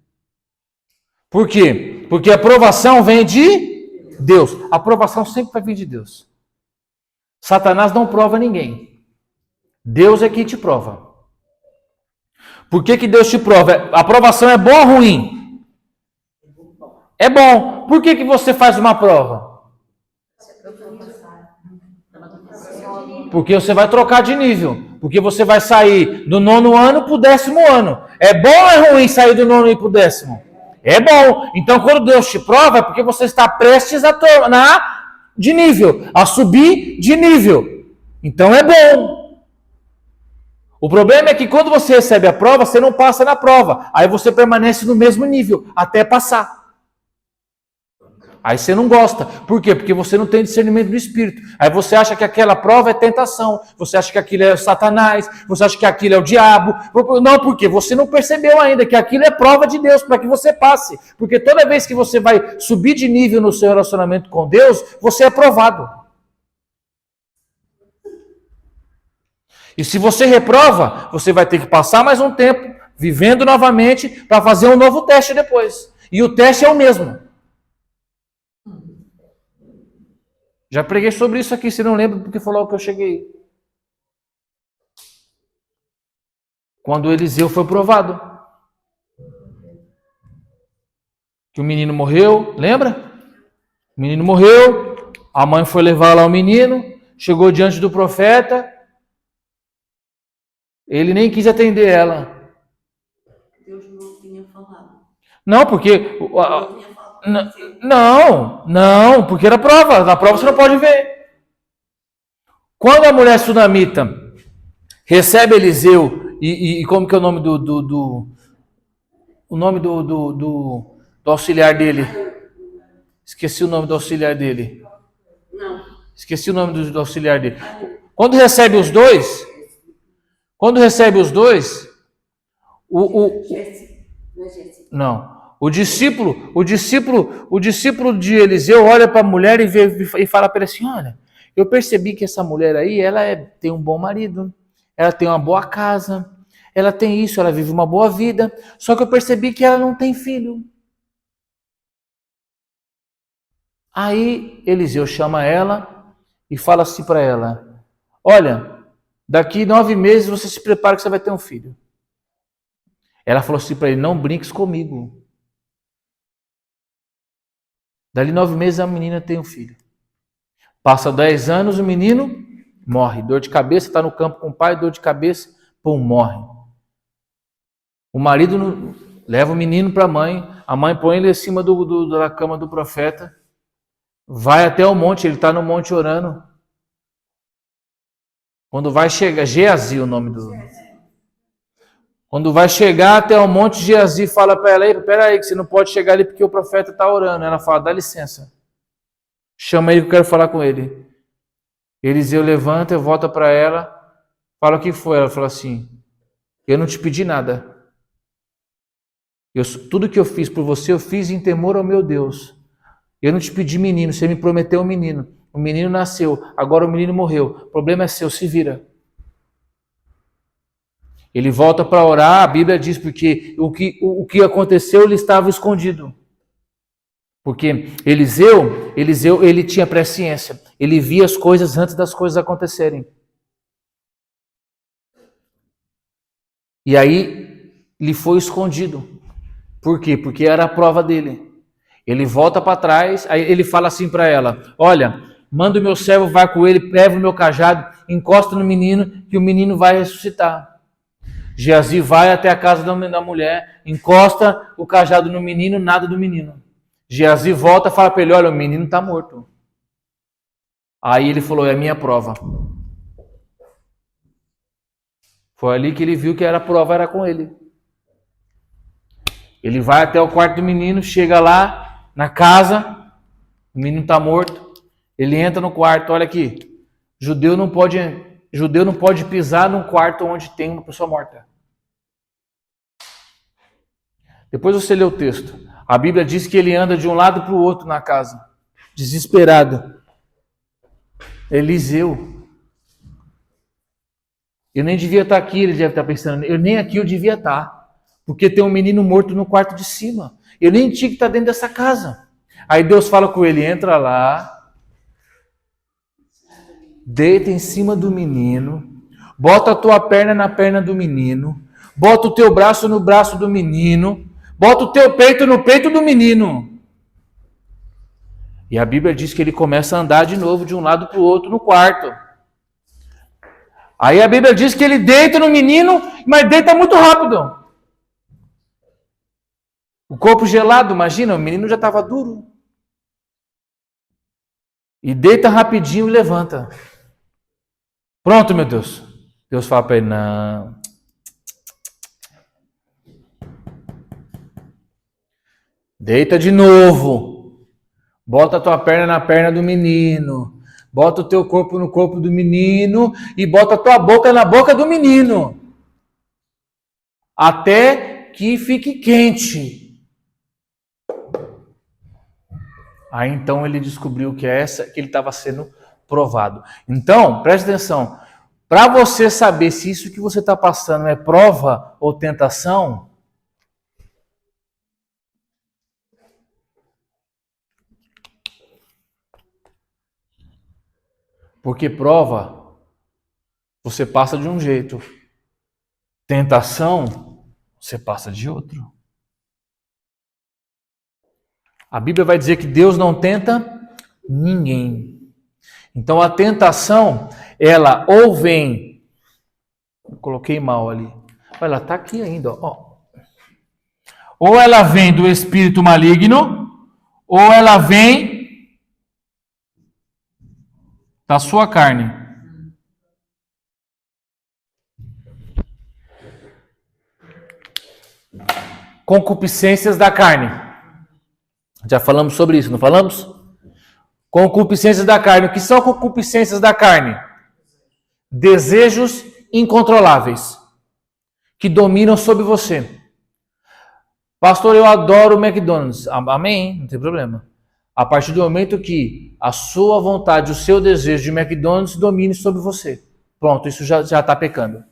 Por quê? Porque a provação vem de Deus. A provação sempre vai vir de Deus. Satanás não prova ninguém. Deus é quem te prova. Por que Deus te prova? A provação é boa ou ruim? É bom. Por que você faz uma prova? Porque você vai trocar de nível. Porque você vai sair do 9º ano para o 10º ano. É bom ou é ruim sair do 9º e para o 10º? É bom. Então, quando Deus te prova, é porque você está prestes a tornar de nível, a subir de nível. Então, é bom. O problema é que quando você recebe a prova, você não passa na prova. Aí você permanece no mesmo nível, até passar. Aí você não gosta. Por quê? Porque você não tem discernimento do Espírito. Aí você acha que aquela prova é tentação. Você acha que aquilo é Satanás. Você acha que aquilo é o diabo. Não, porque você não percebeu ainda que aquilo é prova de Deus para que você passe. Porque toda vez que você vai subir de nível no seu relacionamento com Deus, você é provado. E se você reprova, você vai ter que passar mais um tempo vivendo novamente para fazer um novo teste depois. E o teste é o mesmo. Já preguei sobre isso aqui, se não lembra, porque foi logo que eu cheguei. Quando Eliseu foi provado. Que o menino morreu, lembra? O menino morreu, a mãe foi levar lá o menino, chegou diante do profeta, ele nem quis atender ela. Deus não tinha falado. Não, porque... Não, porque era prova. Na prova você não pode ver. Quando a mulher sunamita recebe Eliseu, e como que é o nome o nome do auxiliar dele? Esqueci o nome do auxiliar dele. Não. Esqueci o nome do auxiliar dele. Quando recebe os dois, não. O discípulo de Eliseu olha para a mulher e fala para ele assim: olha, eu percebi que essa mulher aí, tem um bom marido. ela tem uma boa casa, ela tem isso, ela vive uma boa vida, só que eu percebi que ela não tem filho. Aí Eliseu chama ela e fala assim para ela: olha, daqui 9 meses você se prepara que você vai ter um filho. Ela falou assim para ele: não brinques comigo. Dali 9 meses a menina tem um filho. Passa 10 anos, o menino morre. Dor de cabeça, está no campo com o pai, dor de cabeça, pum, morre. O marido leva o menino para a mãe põe ele em cima da cama do profeta, vai até o monte, ele está no monte orando. Quando vai chegar, Geazi o nome do... Quando vai chegar até o monte, Geazi fala para ela: espera aí, que você não pode chegar ali porque o profeta está orando. Ela fala: dá licença. Chama ele que eu quero falar com ele. Eliseu levanta, volta para ela, fala: o que foi? Ela fala assim: eu não te pedi nada. Tudo que eu fiz por você, eu fiz em temor ao meu Deus. Eu não te pedi menino, você me prometeu um menino. O menino nasceu, agora o menino morreu. O problema é seu, se vira. Ele volta para orar, a Bíblia diz, porque o que aconteceu, ele estava escondido. Porque Eliseu, ele tinha presciência. Ele via as coisas antes das coisas acontecerem. E aí, lhe foi escondido. Por quê? Porque era a prova dele. Ele volta para trás, aí ele fala assim para ela: olha, manda o meu servo, vai com ele, leva o meu cajado, encosta no menino, que o menino vai ressuscitar. Geazi vai até a casa da mulher, encosta o cajado no menino, nada do menino. Geazi volta e fala para ele: olha, o menino está morto. Aí ele falou: é a minha prova. Foi ali que ele viu que a prova era com ele. Ele vai até o quarto do menino, chega lá na casa, o menino está morto. Ele entra no quarto, olha aqui, judeu não pode pisar num quarto onde tem uma pessoa morta. Depois você lê o texto. A Bíblia diz que ele anda de um lado para o outro na casa, desesperado. Eliseu. Eu nem devia estar aqui, ele deve estar pensando. Nem aqui eu devia estar. Porque tem um menino morto no quarto de cima. Eu nem tinha que estar dentro dessa casa. Aí Deus fala com ele: entra lá, deita em cima do menino, bota a tua perna na perna do menino, bota o teu braço no braço do menino, bota o teu peito no peito do menino. E a Bíblia diz que ele começa a andar de novo de um lado para o outro no quarto. Aí a Bíblia diz que ele deita no menino, mas deita muito rápido. O corpo gelado, imagina, o menino já estava duro. E deita rapidinho e levanta. Pronto, meu Deus. Deus fala para ele: não. Deita de novo. Bota a tua perna na perna do menino. Bota o teu corpo no corpo do menino. E bota a tua boca na boca do menino. Até que fique quente. Aí então ele descobriu que ele estava sendo provado. Então, preste atenção. Para você saber se isso que você está passando é prova ou tentação, porque prova você passa de um jeito, tentação você passa de outro. A Bíblia vai dizer que Deus não tenta ninguém. Então a tentação, ela ou vem... Eu coloquei mal ali. Olha, ela está aqui ainda. Ó. Ou ela vem do espírito maligno, ou ela vem da sua carne. Concupiscências da carne. Já falamos sobre isso, não falamos? Concupiscências da carne. O que são concupiscências da carne? Desejos incontroláveis que dominam sobre você. Pastor, eu adoro o McDonald's. Amém, não tem problema. A partir do momento que a sua vontade, o seu desejo de McDonald's domine sobre você. Pronto, isso já está pecando.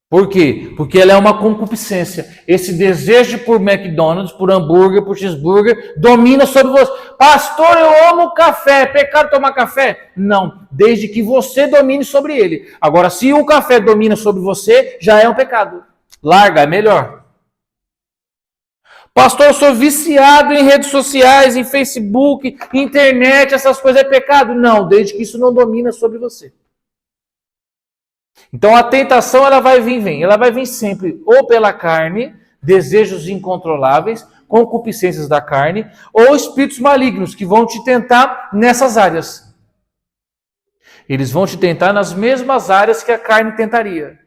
Por quê? Porque ela é uma concupiscência. Esse desejo por McDonald's, por hambúrguer, por cheeseburger, domina sobre você. Pastor, eu amo café. É pecado tomar café? Não, desde que você domine sobre ele. Agora, se o café domina sobre você, já é um pecado. Larga, é melhor. Pastor, eu sou viciado em redes sociais, em Facebook, internet, essas coisas é pecado? Não, desde que isso não domina sobre você. Então a tentação ela vai vir sempre ou pela carne, desejos incontroláveis, concupiscências da carne, ou espíritos malignos que vão te tentar nessas áreas. Eles vão te tentar nas mesmas áreas que a carne tentaria.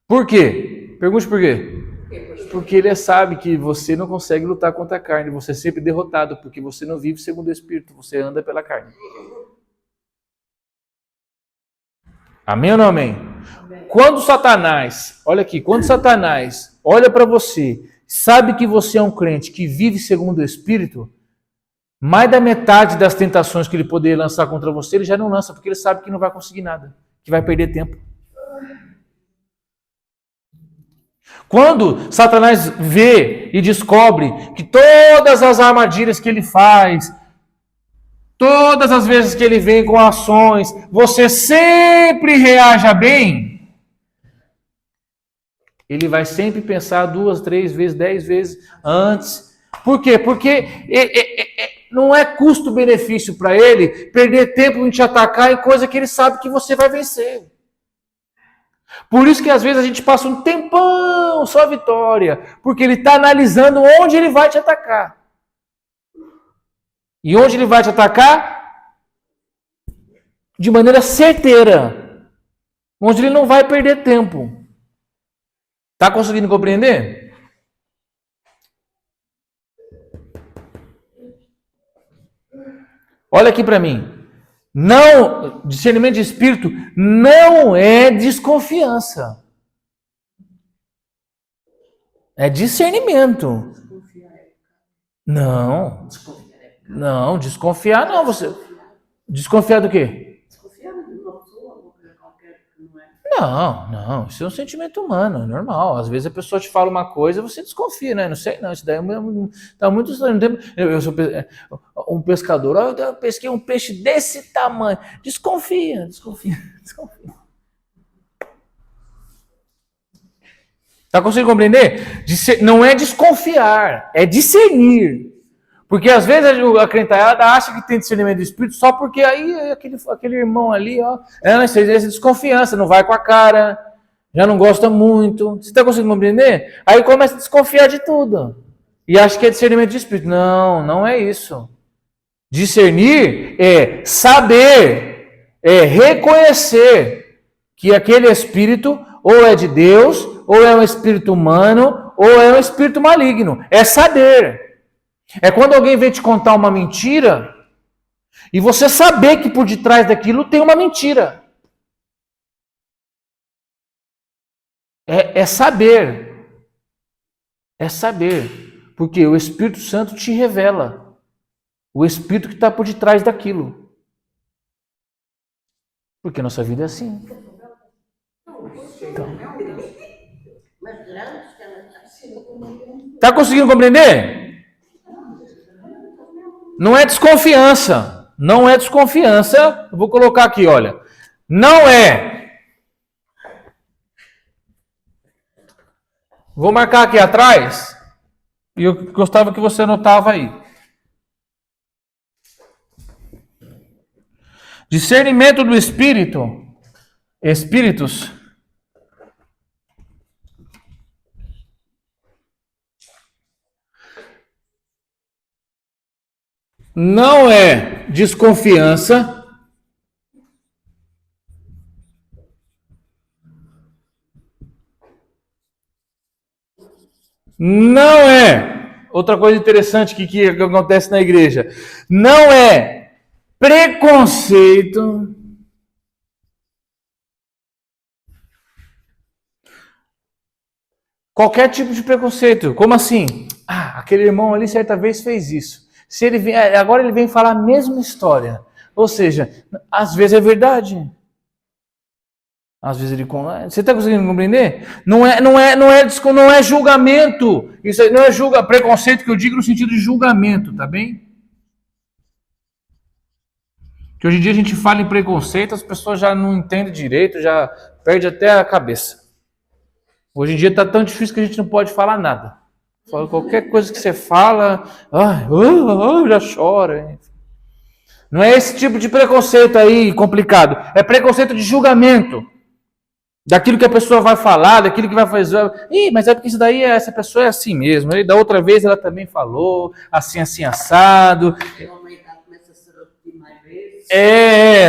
Por quê? Pergunte por quê? Porque ele sabe que você não consegue lutar contra a carne, você é sempre derrotado, porque você não vive segundo o Espírito, você anda pela carne. Amém ou não amém? Quando Satanás olha para você, sabe que você é um crente que vive segundo o Espírito, mais da metade das tentações que ele poderia lançar contra você, ele já não lança, porque ele sabe que não vai conseguir nada, que vai perder tempo. Quando Satanás vê e descobre que todas as armadilhas que ele faz, todas as vezes que ele vem com ações, você sempre reaja bem, ele vai sempre pensar 2, 3 vezes, 10 vezes antes. Por quê? Porque não é custo-benefício para ele perder tempo em te atacar em coisa que ele sabe que você vai vencer. Por isso que às vezes a gente passa um tempão só vitória, porque ele está analisando onde ele vai te atacar. E onde ele vai te atacar? De maneira certeira. Onde ele não vai perder tempo. Está conseguindo compreender? Olha aqui para mim. Não, discernimento de espírito não é desconfiança. É discernimento. Não. Não, desconfiar não. Você desconfiar do quê? Desconfiar de uma pessoa, uma coisa qualquer que não é. Não, isso é um sentimento humano, é normal. Às vezes a pessoa te fala uma coisa e você desconfia, né? Não sei, não, isso daí tá muito estranho. Eu sou um pescador, eu pesquei um peixe desse tamanho. Desconfia. Tá conseguindo compreender? Não é desconfiar, é discernir. Porque às vezes a crentalhada acha que tem discernimento do espírito só porque aí aquele irmão ali, ó, essa desconfiança, não vai com a cara, já não gosta muito. Você está conseguindo compreender? Aí começa a desconfiar de tudo. E acha que é discernimento de espírito. Não, não é isso. Discernir é saber, é reconhecer que aquele espírito ou é de Deus, ou é um espírito humano, ou é um espírito maligno. É saber. É quando alguém vem te contar uma mentira e você saber que por detrás daquilo tem uma mentira. É saber. É saber. Porque o Espírito Santo te revela o Espírito que está por detrás daquilo. Porque nossa vida é assim. Então. Está conseguindo compreender? Não é desconfiança. Não é desconfiança. Eu vou colocar aqui, olha. Não é. Vou marcar aqui atrás. E eu gostava que você anotava aí. Discernimento do espírito. Espíritos. Não é desconfiança. Não é. Outra coisa interessante que acontece na igreja. Não é preconceito. Qualquer tipo de preconceito. Como assim? Aquele irmão ali certa vez fez isso. Se ele vem, agora ele vem falar a mesma história. Ou seja, às vezes é verdade. Às vezes ele... Você está conseguindo compreender? Não é julgamento. Isso aí não é preconceito que eu digo no sentido de julgamento, tá bem? Que hoje em dia a gente fala em preconceito, as pessoas já não entendem direito, já perde até a cabeça. Hoje em dia está tão difícil que a gente não pode falar nada. Fala qualquer coisa que você fala, já chora. Não é esse tipo de preconceito aí complicado. É preconceito de julgamento. Daquilo que a pessoa vai falar, daquilo que vai fazer. Mas é porque isso daí, essa pessoa é assim mesmo. E da outra vez ela também falou, assim, assado.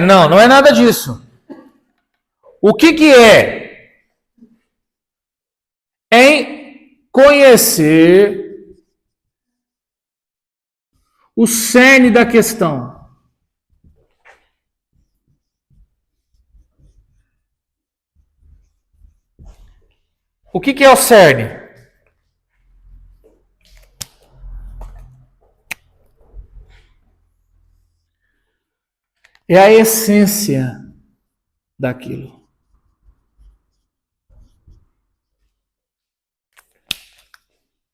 Não é nada disso. O que é? Em conhecer o cerne da questão. O que é o cerne? É a essência daquilo.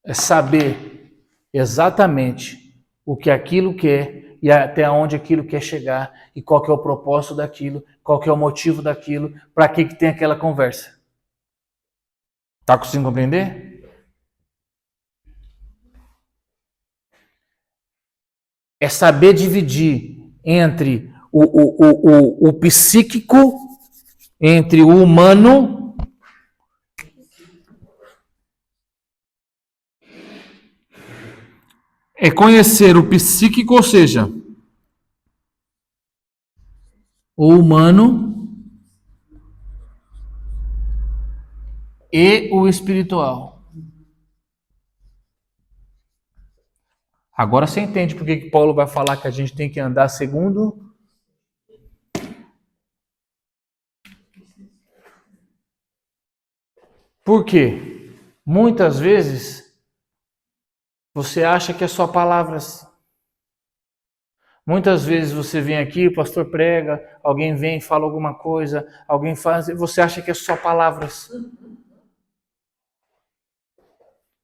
É saber exatamente o que aquilo quer e até onde aquilo quer chegar e qual que é o propósito daquilo, qual que é o motivo daquilo, para que tem aquela conversa. Tá conseguindo compreender? É saber dividir entre o psíquico, entre o humano é conhecer o psíquico, ou seja, o humano e o espiritual. Agora você entende por que Paulo vai falar que a gente tem que andar segundo? Por quê? Muitas vezes você acha que é só palavras. Muitas vezes você vem aqui, o pastor prega, alguém vem e fala alguma coisa, alguém faz, e você acha que é só palavras.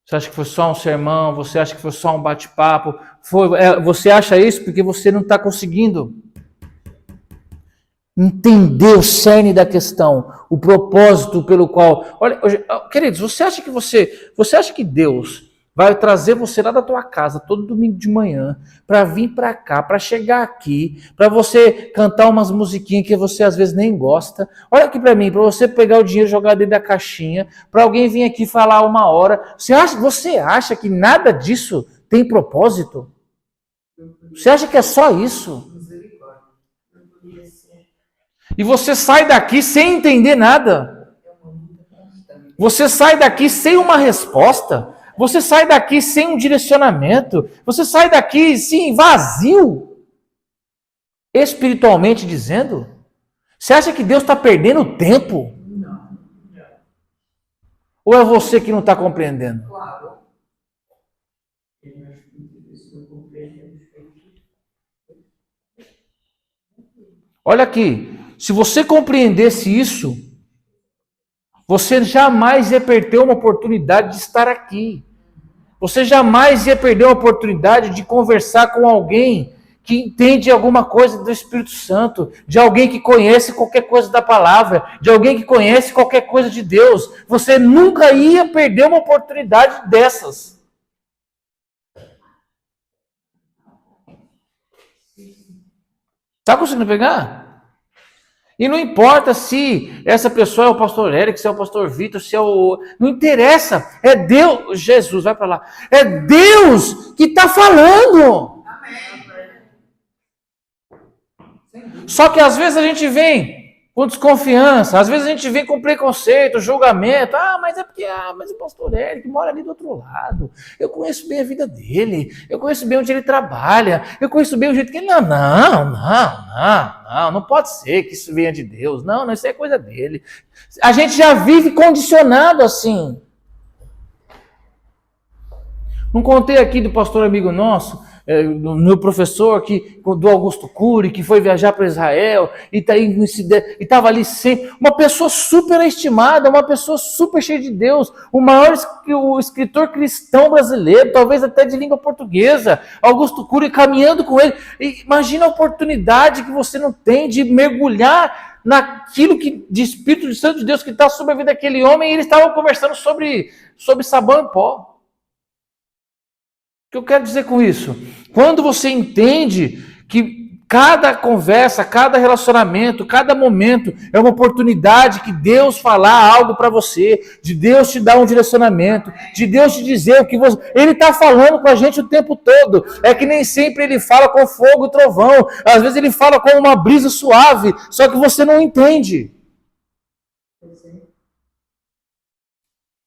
Você acha que foi só um sermão, você acha que foi só um bate-papo. Você acha isso porque você não está conseguindo entender o cerne da questão, o propósito pelo qual... Olha, queridos, você acha que Deus vai trazer você lá da tua casa todo domingo de manhã para vir para cá, para chegar aqui, para você cantar umas musiquinhas que você às vezes nem gosta? Olha aqui para mim, para você pegar o dinheiro e jogar dentro da caixinha, para alguém vir aqui falar 1 hora. Você acha que nada disso tem propósito? Você acha que é só isso? E você sai daqui sem entender nada. Você sai daqui sem uma resposta. Você sai daqui sem um direcionamento. Você sai daqui, sim, vazio. Espiritualmente dizendo. Você acha que Deus está perdendo tempo? Não. Ou é você que não está compreendendo? Claro. Olha aqui. Se você compreendesse isso, você jamais ia perder uma oportunidade de estar aqui. Você jamais ia perder uma oportunidade de conversar com alguém que entende alguma coisa do Espírito Santo, de alguém que conhece qualquer coisa da palavra, de alguém que conhece qualquer coisa de Deus. Você nunca ia perder uma oportunidade dessas. Está conseguindo pegar? E não importa se essa pessoa é o pastor Eric, se é o pastor Vitor, se é o... Não interessa. É Deus. Jesus, vai para lá. É Deus que está falando. Amém. Só que às vezes a gente vem com desconfiança, às vezes a gente vem com preconceito, julgamento. Mas é porque, mas o pastor Eric mora ali do outro lado. Eu conheço bem a vida dele, eu conheço bem onde ele trabalha, eu conheço bem o jeito que ele... Não pode ser que isso venha de Deus. Não, isso é coisa dele. A gente já vive condicionado assim. Não contei aqui do pastor amigo nosso, no meu professor do Augusto Cury, que foi viajar para Israel, e estava ali sempre, uma pessoa super estimada, uma pessoa super cheia de Deus, o escritor cristão brasileiro, talvez até de língua portuguesa, Augusto Cury, caminhando com ele. E imagina a oportunidade que você não tem de mergulhar naquilo de Espírito Santo de Deus que está sobre a vida daquele homem, e eles estavam conversando sobre sabão em pó. O que eu quero dizer com isso? Quando você entende que cada conversa, cada relacionamento, cada momento é uma oportunidade que Deus falar algo para você, de Deus te dar um direcionamento, de Deus te dizer o que você... Ele está falando com a gente o tempo todo. É que nem sempre ele fala com fogo e trovão. Às vezes ele fala com uma brisa suave, só que você não entende.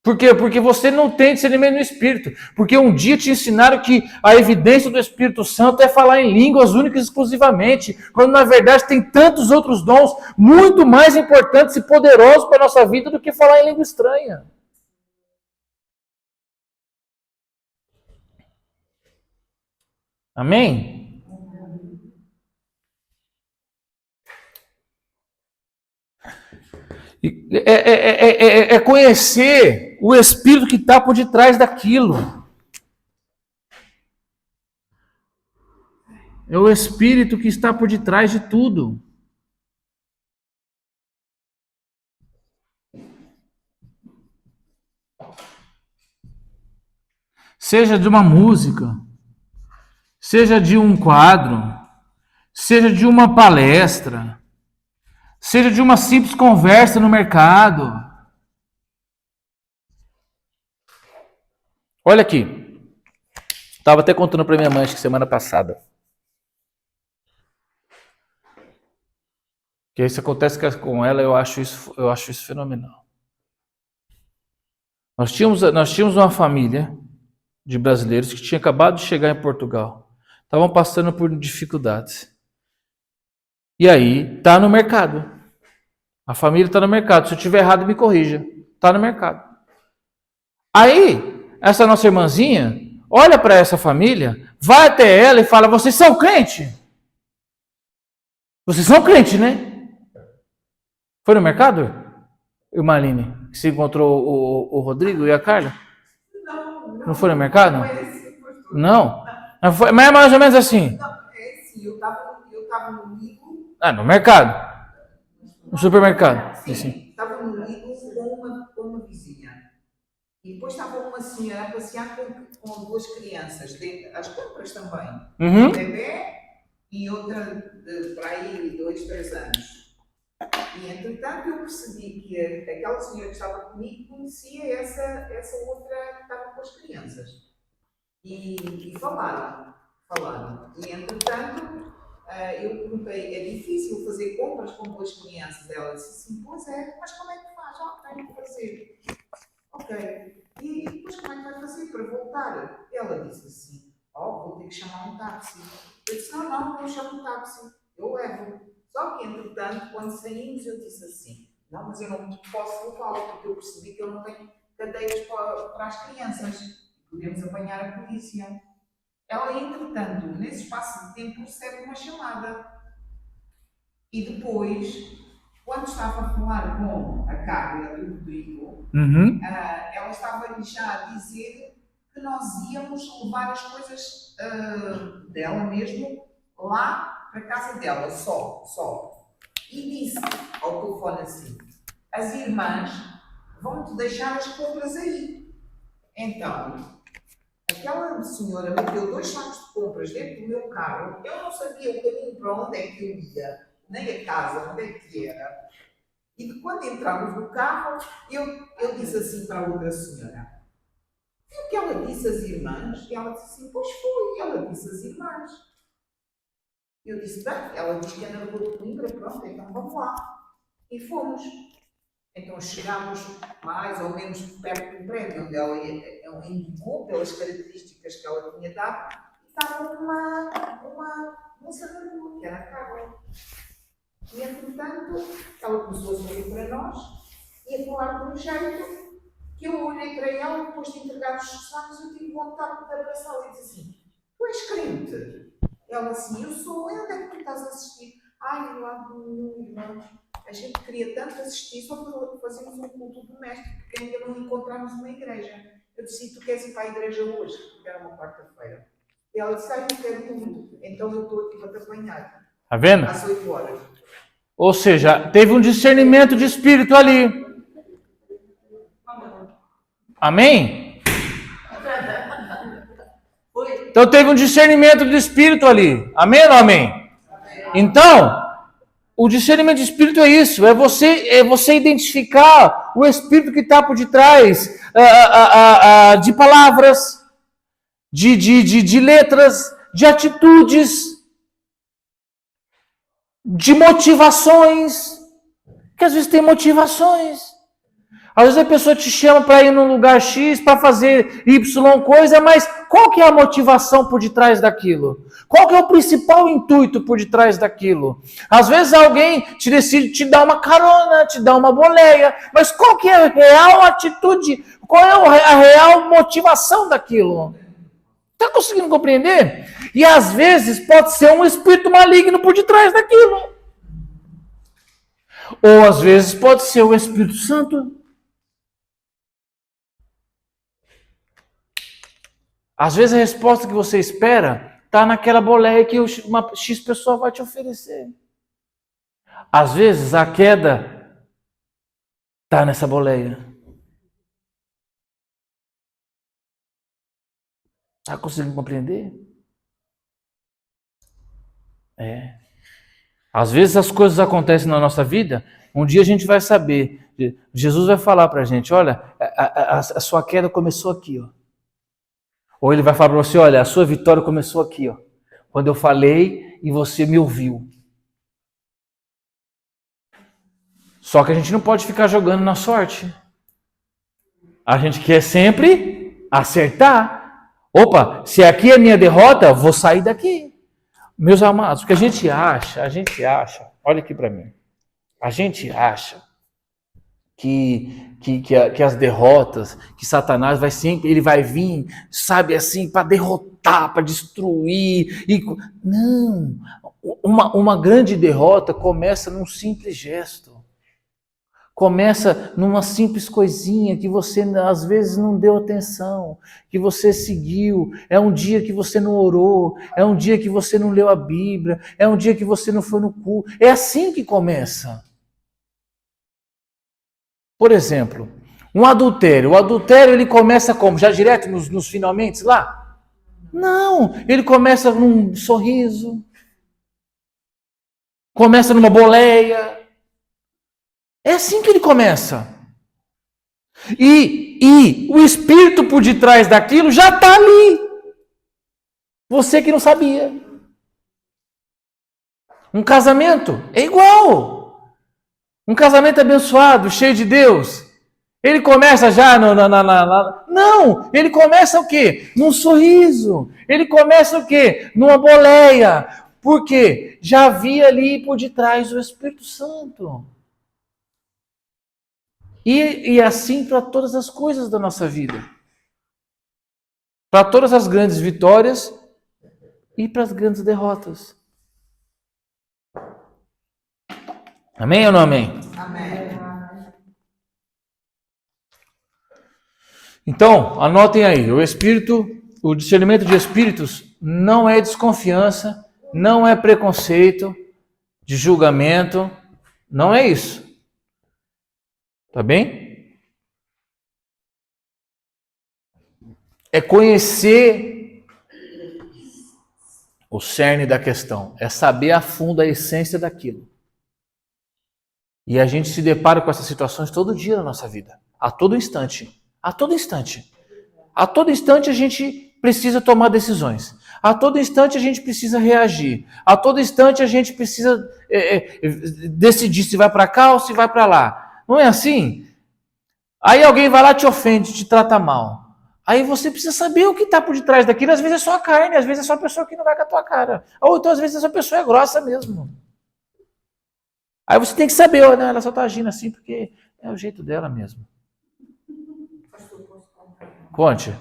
Por quê? Porque você não tem discernimento no Espírito. Porque um dia te ensinaram que a evidência do Espírito Santo é falar em línguas únicas e exclusivamente, quando na verdade tem tantos outros dons muito mais importantes e poderosos para a nossa vida do que falar em língua estranha. Amém? É conhecer o Espírito que está por detrás daquilo. É o Espírito que está por detrás de tudo. Seja de uma música, seja de um quadro, seja de uma palestra, seja de uma simples conversa no mercado. Olha aqui. Estava até contando para minha mãe acho que semana passada. Que isso acontece com ela, eu acho isso fenomenal. Nós tínhamos uma família de brasileiros que tinha acabado de chegar em Portugal. Estavam passando por dificuldades. E aí, está no mercado. A família está no mercado. Se eu estiver errado, me corrija. Está no mercado. Aí, essa nossa irmãzinha olha para essa família, vai até ela e fala: vocês são crente? Vocês são crente, né? Foi no mercado, irmã Aline, que se encontrou o Rodrigo e a Carla? Não foi no mercado? Não? Mas é mais ou menos assim. Não, sim, eu estava no Lido. No mercado. No supermercado. Sim, estava no Lido com uma vizinha. E depois estava uma senhora a passear com duas crianças, as compras também. Um bebê e outra para aí 2, 3 anos. E entretanto eu percebi que aquela senhora que estava comigo conhecia essa outra que estava com as crianças. E falaram. E entretanto eu perguntei: é difícil fazer compras com 2 crianças? Ela disse assim: pois é, mas como é que faz? Tenho que fazer. Ok. E depois como é que vai fazer para voltar? Ela disse assim: vou ter que chamar um táxi. Eu disse: não chamo um táxi, eu levo. Só que, entretanto, quando saímos, eu disse assim: não, mas eu não posso levá-lo, porque eu percebi que eu não tenho cadeiras para as crianças. Podemos apanhar a polícia. Ela, entretanto, nesse espaço de tempo, recebe uma chamada. E depois, quando estava a falar com a Carla do Rodrigo, ela estava já a dizer que nós íamos levar as coisas dela mesmo lá para a casa dela, só. E disse ao telefone assim: as irmãs vão-te deixar as compras aí. Então, aquela senhora meteu 2 sacos de compras dentro do meu carro. Eu não sabia o caminho para onde é que eu ia, nem a casa, onde é que era. E quando entramos no carro, eu disse assim para a outra senhora: viu o que ela disse às irmãs? E ela disse assim: pois foi, ela disse às irmãs. Eu disse: bem, ela disse que é na Rua de Coimbra, pronto, então vamos lá. E fomos. Então chegámos mais ou menos perto do prédio onde ela indicou, pelas características que ela tinha dado, e estava uma moça na rua, que era a Carla. E entretanto, ela começou a sorrir para nós e a falar de um jeito que eu olhei para ela, depois de entregar os telefones, eu tive vontade de abraçá-la e disse assim: tu és crente? ela assim, eu sou, onde é que tu estás a assistir? Ai, lá no irmão. A gente queria tanto assistir, só para fazermos um culto doméstico, porque ainda não encontramos uma igreja. Eu disse, tu queres ir para a igreja hoje? Porque era uma quarta-feira. E ela disse, eu quero muito. Então eu estou aqui para te apanhar. Tá vendo? Às 8 horas. Ou seja, teve um discernimento de espírito ali. Amém? Então teve um discernimento de espírito ali. Amém ou não amém? Então, o discernimento de espírito é isso, é você identificar o espírito que está por detrás de palavras, de letras, de atitudes, de motivações, que às vezes tem motivações. Às vezes a pessoa te chama para ir num lugar X, para fazer Y coisa, mas qual que é a motivação por detrás daquilo? Qual que é o principal intuito por detrás daquilo? Às vezes alguém te decide te dar uma carona, te dar uma boleia, mas qual que é a real atitude? Qual é a real motivação daquilo? Está conseguindo compreender? E às vezes pode ser um espírito maligno por detrás daquilo. Ou às vezes pode ser o Espírito Santo. Às vezes a resposta que você espera está naquela boleia que uma X pessoa vai te oferecer. Às vezes a queda está nessa boleia. Está conseguindo compreender? É. Às vezes as coisas acontecem na nossa vida, um dia a gente vai saber. Jesus vai falar para a gente, olha, a sua queda começou aqui, ó. Ou ele vai falar para você, olha, a sua vitória começou aqui, ó. Quando eu falei e você me ouviu. Só que a gente não pode ficar jogando na sorte. A gente quer sempre acertar. Opa, se aqui é minha derrota, vou sair daqui. Meus amados, o que a gente acha, olha aqui para mim. A gente acha que as derrotas, que Satanás ele vai vir, sabe assim, para derrotar, para destruir. Não, uma grande derrota começa num simples gesto. Começa numa simples coisinha que você às vezes não deu atenção, que você seguiu. É um dia que você não orou, é um dia que você não leu a Bíblia, é um dia que você não foi no culto. É assim que começa. Por exemplo, um adultério. O adultério ele começa como? Já direto nos finalmente lá? Não, ele começa num sorriso, começa numa boleia. É assim que ele começa. E o espírito por detrás daquilo já está ali. Você que não sabia. Um casamento é igual. Um casamento abençoado, cheio de Deus. Ele começa já Não, ele começa o quê? Num sorriso. Ele começa o quê? Numa boleia. Por quê? Já havia ali por detrás o Espírito Santo. E assim para todas as coisas da nossa vida. Para todas as grandes vitórias e para as grandes derrotas. Amém ou não amém? Amém. Então, anotem aí, o discernimento de espíritos não é desconfiança, não é preconceito, de julgamento, não é isso. Tá bem? É conhecer o cerne da questão, é saber a fundo a essência daquilo. E a gente se depara com essas situações todo dia na nossa vida, a todo instante. A todo instante. A todo instante a gente precisa tomar decisões. A todo instante a gente precisa reagir. A todo instante a gente precisa decidir se vai para cá ou se vai para lá. Não é assim? Aí alguém vai lá, te ofende, te trata mal. Aí você precisa saber o que está por detrás daquilo. Às vezes é só a carne, às vezes é só a pessoa que não vai com a tua cara. Ou então às vezes essa pessoa é grossa mesmo. Aí você tem que saber, oh, não, ela só está agindo assim porque é o jeito dela mesmo. Conte.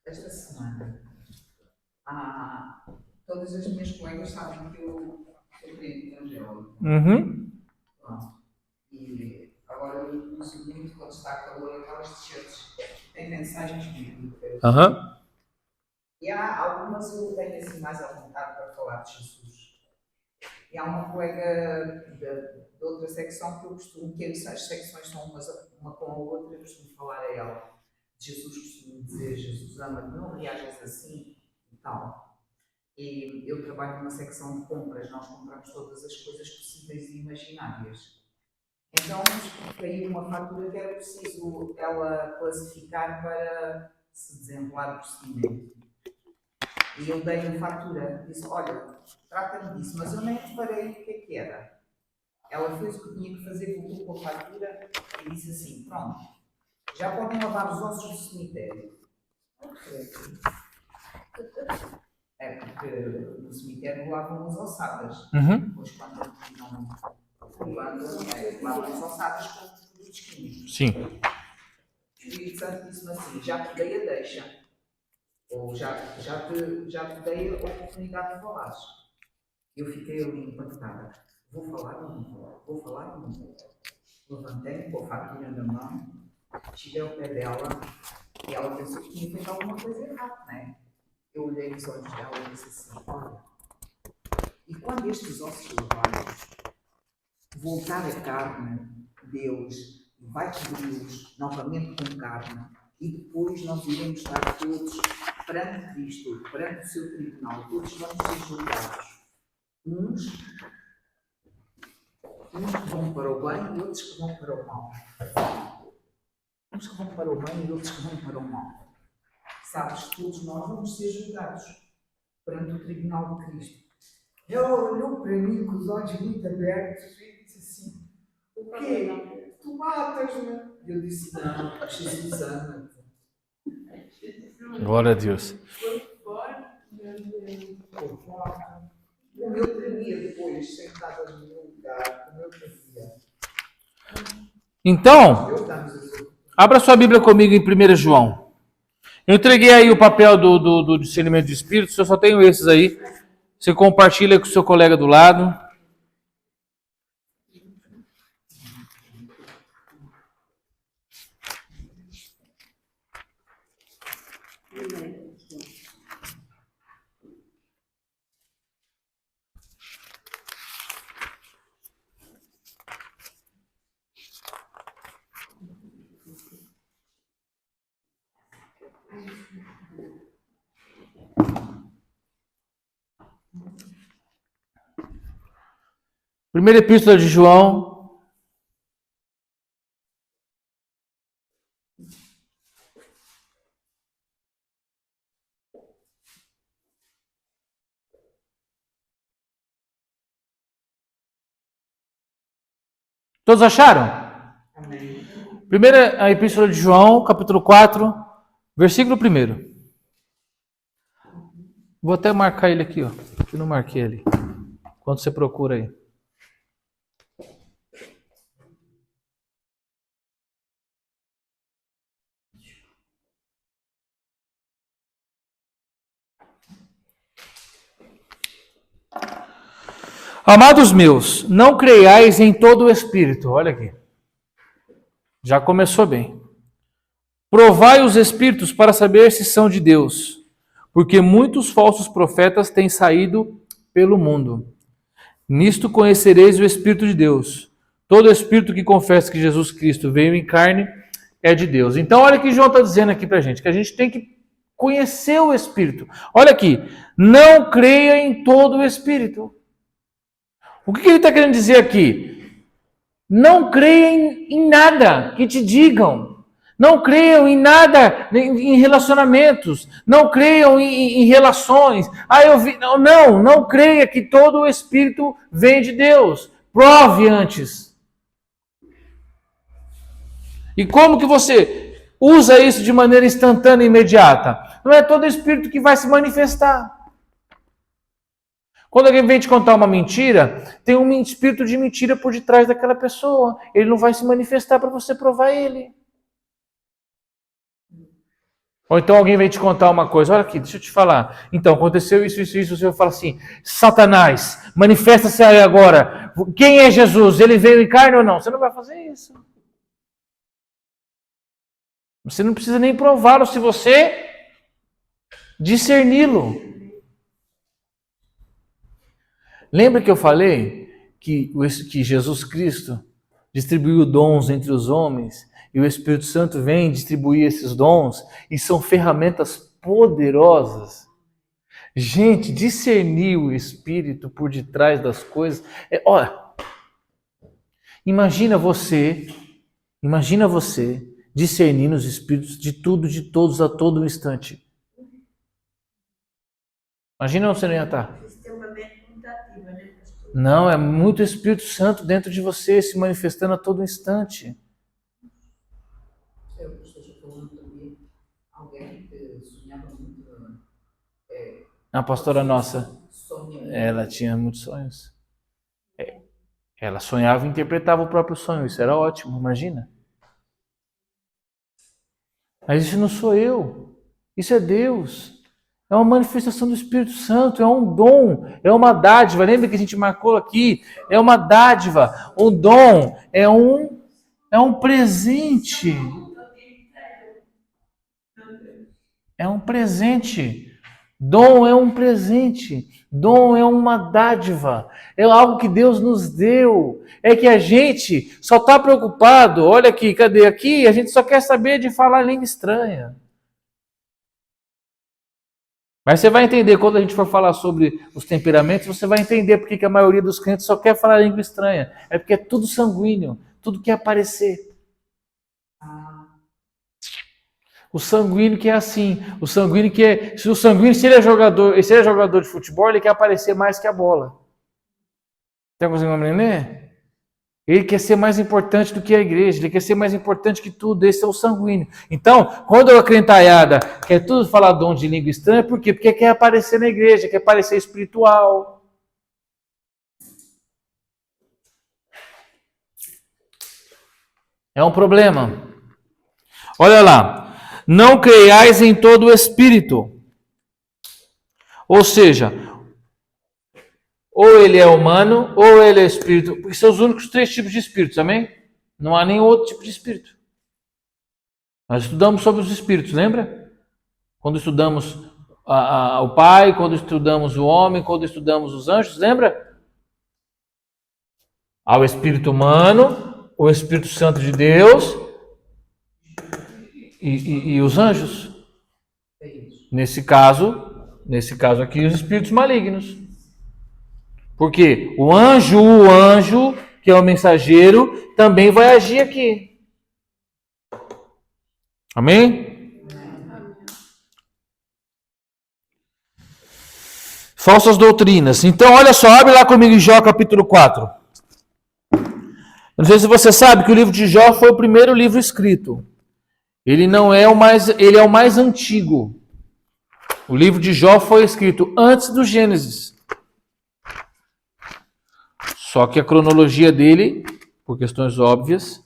Esta semana, Todas as minhas colegas sabem que eu sou crente evangélico. Uhum. Pronto. E agora eu uso muito quando está calor aquelas t-shirts que têm mensagens bíblicas. Aham. E há algumas eu tenho assim mais à vontade para falar de Jesus. E há uma colega de outra secção que eu costumo, que as secções são uma com a outra, eu costumo falar a ela. Jesus costumo dizer, Jesus ama-te, não reajas assim e tal. E eu trabalho numa secção de compras, nós compramos todas as coisas possíveis e imaginárias. Então, caiu uma fatura que era preciso ela classificar para se desenrolar o procedimento. E eu dei-lhe a fatura, disse, olha, trata-me disso, mas eu nem reparei o que era. Ela fez o que tinha que fazer, voltou com a fatura e disse assim, pronto, já podem lavar os ossos do cemitério. É porque no cemitério lavam as ossadas. Uhum. Depois quando não lavam as ossadas com produtos químicos. Sim. O Espírito Santo disse-me assim, já te dei a deixa. Ou já te dei a oportunidade de falar. Eu fiquei ali impactada. Vou falar ou não vou? Vou falar ou não vou? Levantei-me com a fatura na mão, cheguei ao pé dela e ela pensou que tinha feito alguma coisa errada, não é? Eu olhei nos olhos dela e disse assim, olha, e quando estes ossos lavarem, voltar a carne, Deus vai cobri-los novamente com carne e depois nós iremos estar todos perante Cristo, perante o seu tribunal, todos vamos ser julgados. Uns que vão para o bem e outros que vão para o mal. Uns que vão para o bem e outros que vão para o mal. Sabes, todos nós vamos ser julgados perante o tribunal de Cristo. Ela olhou para mim com os olhos muito abertos e disse assim, o quê? Tu matas-me? Eu disse, não, Jesus ama-te. Glória a Deus. Como eu tremia depois, sentada no meu lugar, como eu tremia. Então, Deus dá-nos a sua. abra sua Bíblia comigo em 1 João. Eu entreguei aí o papel do discernimento de espírito, eu só tenho esses aí. Você compartilha com o seu colega do lado. Primeira epístola de João. Todos acharam? Amém. Primeira a epístola de João, capítulo 4, versículo 1. Vou até marcar ele aqui, ó. Eu não marquei ele. Quando você procura aí. Amados meus, não creiais em todo o espírito. Olha aqui. Já começou bem. Provai os espíritos para saber se são de Deus, porque muitos falsos profetas têm saído pelo mundo. Nisto conhecereis o Espírito de Deus. Todo espírito que confessa que Jesus Cristo veio em carne é de Deus. Então, olha o que João está dizendo aqui para a gente, que a gente tem que conhecer o Espírito. Olha aqui, não creia em todo o Espírito. O que ele está querendo dizer aqui? Não creia em nada que te digam. Não creiam em nada, em relacionamentos. Não creiam em relações. Não creia que todo o Espírito vem de Deus. Prove antes. E como que você usa isso de maneira instantânea e imediata? Não é todo Espírito que vai se manifestar. Quando alguém vem te contar uma mentira, tem um espírito de mentira por detrás daquela pessoa. Ele não vai se manifestar para você provar ele. Ou então alguém vem te contar uma coisa, olha aqui, deixa eu te falar. Então, aconteceu isso, você fala assim, Satanás, manifesta-se aí agora. Quem é Jesus? Ele veio em carne ou não? Você não vai fazer isso. Você não precisa nem prová-lo se você discerni-lo. Lembra que eu falei que Jesus Cristo distribuiu dons entre os homens e o Espírito Santo vem distribuir esses dons e são ferramentas poderosas? Gente, discernir o Espírito por detrás das coisas. Olha, imagina você discernindo os Espíritos de tudo, de todos, a todo instante. Imagina onde você não ia estar. Não, é muito Espírito Santo dentro de você, se manifestando a todo instante. Eu esteja falando também alguém que sonhava muito. A pastora nossa, ela tinha muitos sonhos. Ela sonhava e interpretava o próprio sonho, isso era ótimo, imagina. Mas isso não sou eu, isso é Deus. É uma manifestação do Espírito Santo, é um dom, é uma dádiva. Lembra que a gente marcou aqui? É uma dádiva, um dom, é um presente. É um presente. Dom é um presente. Dom é uma dádiva. É algo que Deus nos deu. É que a gente só está preocupado. Olha aqui, cadê aqui? A gente só quer saber de falar língua estranha. Mas você vai entender, quando a gente for falar sobre os temperamentos, você vai entender porque que a maioria dos crentes só quer falar língua estranha. É porque é tudo sanguíneo, tudo quer aparecer. O sanguíneo que é assim, o sanguíneo, se ele é jogador de futebol, ele quer aparecer mais que a bola. Tem conseguindo entender? Ele quer ser mais importante do que a igreja, ele quer ser mais importante que tudo, esse é o sanguíneo. Então, quando a crentalhada quer tudo falar dom de língua estranha, por quê? Porque quer aparecer na igreja, quer parecer espiritual. É um problema. Olha lá, não creiais em todo o espírito. Ou seja, ou ele é humano, ou ele é espírito. Porque são os únicos 3 tipos de espíritos, amém? Não há nenhum outro tipo de espírito. Nós estudamos sobre os espíritos, lembra? Quando estudamos o Pai, quando estudamos o homem, quando estudamos os anjos, lembra? Há o espírito humano, o Espírito Santo de Deus e os anjos. Nesse caso aqui, os espíritos malignos. Porque o anjo, que é o mensageiro, também vai agir aqui. Amém? Falsas doutrinas. Então, olha só, abre lá comigo em Jó capítulo 4. Não sei se você sabe que o livro de Jó foi o primeiro livro escrito. Ele é o mais antigo. O livro de Jó foi escrito antes do Gênesis. Só que a cronologia dele, por questões óbvias,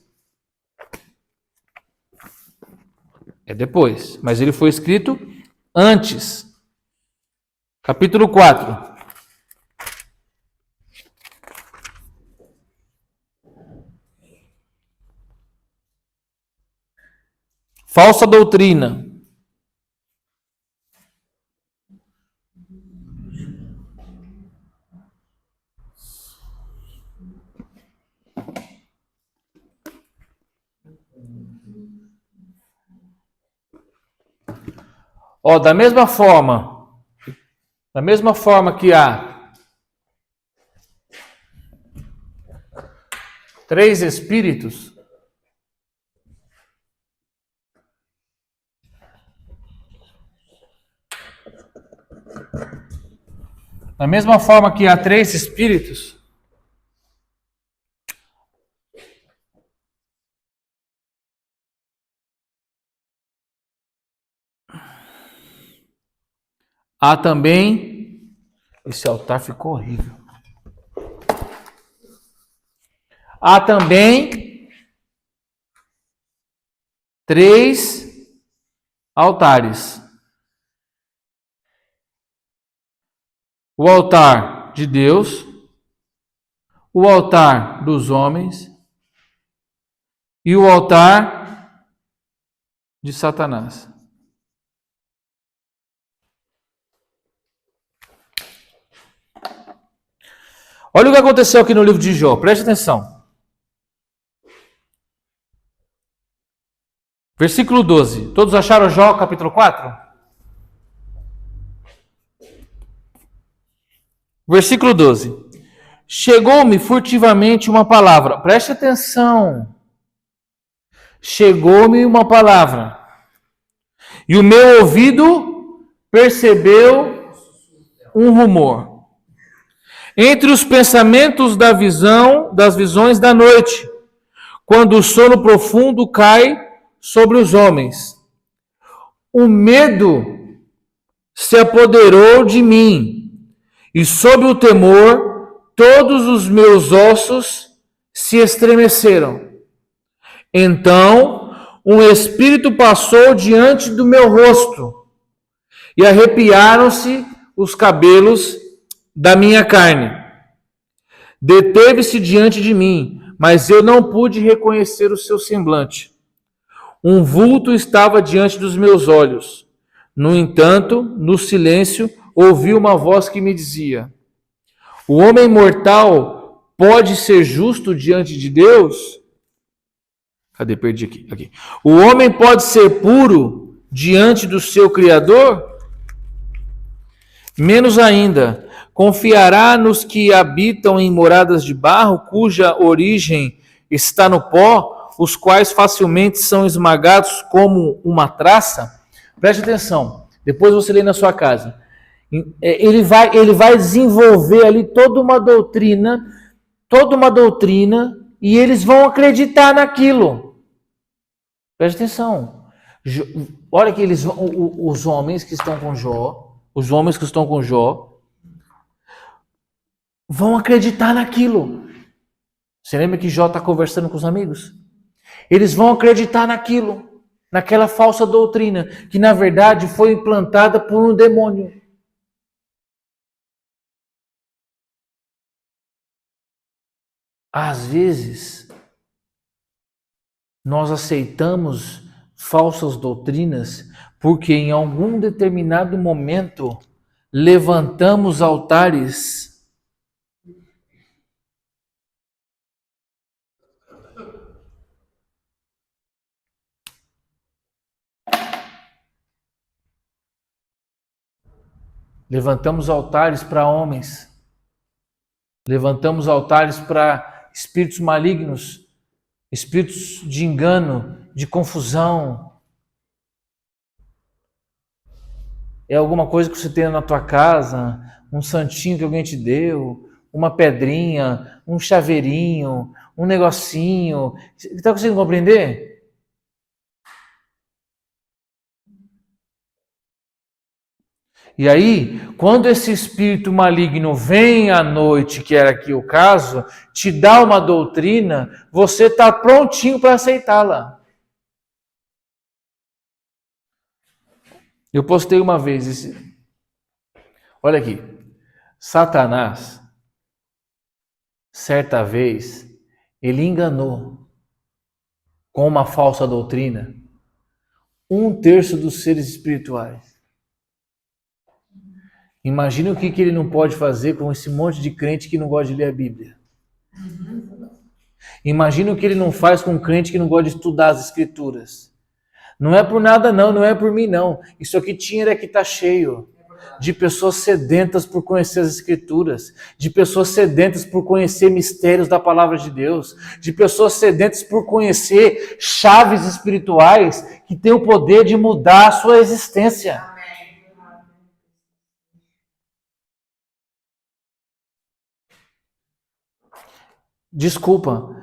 é depois. Mas ele foi escrito antes. Capítulo 4. Falsa doutrina. Da mesma forma que há 3 espíritos, da mesma forma que há 3 espíritos, há também... Esse altar ficou horrível. Há também 3 altares. O altar de Deus, o altar dos homens e o altar de Satanás. Olha o que aconteceu aqui no livro de Jó, preste atenção. Versículo 12. Todos acharam Jó, capítulo 4? Versículo 12. Chegou-me furtivamente uma palavra. Preste atenção. Chegou-me uma palavra. E o meu ouvido percebeu um rumor. Entre os pensamentos da visão, das visões da noite, quando o sono profundo cai sobre os homens. O medo se apoderou de mim, e sob o temor, todos os meus ossos se estremeceram. Então, um espírito passou diante do meu rosto, e arrepiaram-se os cabelos da minha carne. Deteve-se diante de mim, mas eu não pude reconhecer o seu semblante. Um vulto estava diante dos meus olhos. No entanto, no silêncio, ouvi uma voz que me dizia: o homem mortal pode ser justo diante de Deus? Cadê? Perdi aqui. O homem pode ser puro diante do seu Criador? Menos ainda, confiará nos que habitam em moradas de barro, cuja origem está no pó, os quais facilmente são esmagados como uma traça? Preste atenção, depois você lê na sua casa. Ele vai desenvolver ali toda uma doutrina, e eles vão acreditar naquilo. Preste atenção. Olha que os homens que estão com Jó, vão acreditar naquilo. Você lembra que Jó está conversando com os amigos? Eles vão acreditar naquilo, naquela falsa doutrina, que na verdade foi implantada por um demônio. Às vezes, nós aceitamos falsas doutrinas porque em algum determinado momento levantamos altares para homens, levantamos altares para espíritos malignos, espíritos de engano, de confusão. É alguma coisa que você tem na tua casa, um santinho que alguém te deu, uma pedrinha, um chaveirinho, um negocinho. Está conseguindo compreender? E aí, quando esse espírito maligno vem à noite, que era aqui o caso, te dá uma doutrina, você está prontinho para aceitá-la. Eu postei uma vez olha aqui, Satanás, certa vez, ele enganou com uma falsa doutrina 1/3 dos seres espirituais. Imagina o que ele não pode fazer com esse monte de crente que não gosta de ler a Bíblia. Imagina o que ele não faz com um crente que não gosta de estudar as Escrituras. Não é por nada não é por mim não. Isso aqui tinha que estar cheio de pessoas sedentas por conhecer as Escrituras, de pessoas sedentas por conhecer mistérios da Palavra de Deus, de pessoas sedentas por conhecer chaves espirituais que têm o poder de mudar a sua existência. Desculpa,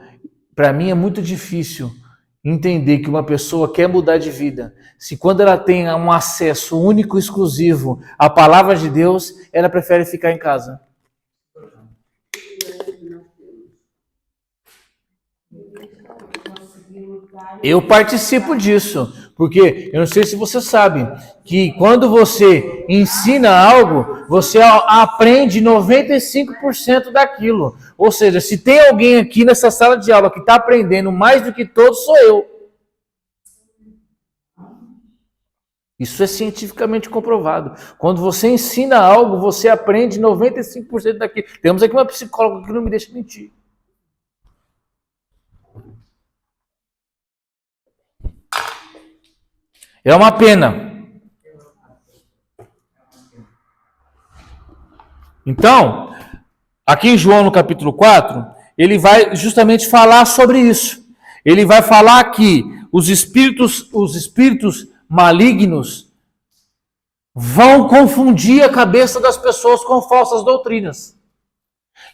para mim é muito difícil entender que uma pessoa quer mudar de vida, se quando ela tem um acesso único e exclusivo à palavra de Deus, ela prefere ficar em casa. Conseguiu Eu participo disso, porque eu não sei se você sabe que quando você ensina algo, você aprende 95% daquilo. Ou seja, se tem alguém aqui nessa sala de aula que está aprendendo mais do que todos, sou eu. Isso é cientificamente comprovado. Quando você ensina algo, você aprende 95% daquilo. Temos aqui uma psicóloga que não me deixa mentir. É uma pena. Então, aqui em João no capítulo 4, ele vai justamente falar sobre isso. Ele vai falar que os espíritos malignos vão confundir a cabeça das pessoas com falsas doutrinas.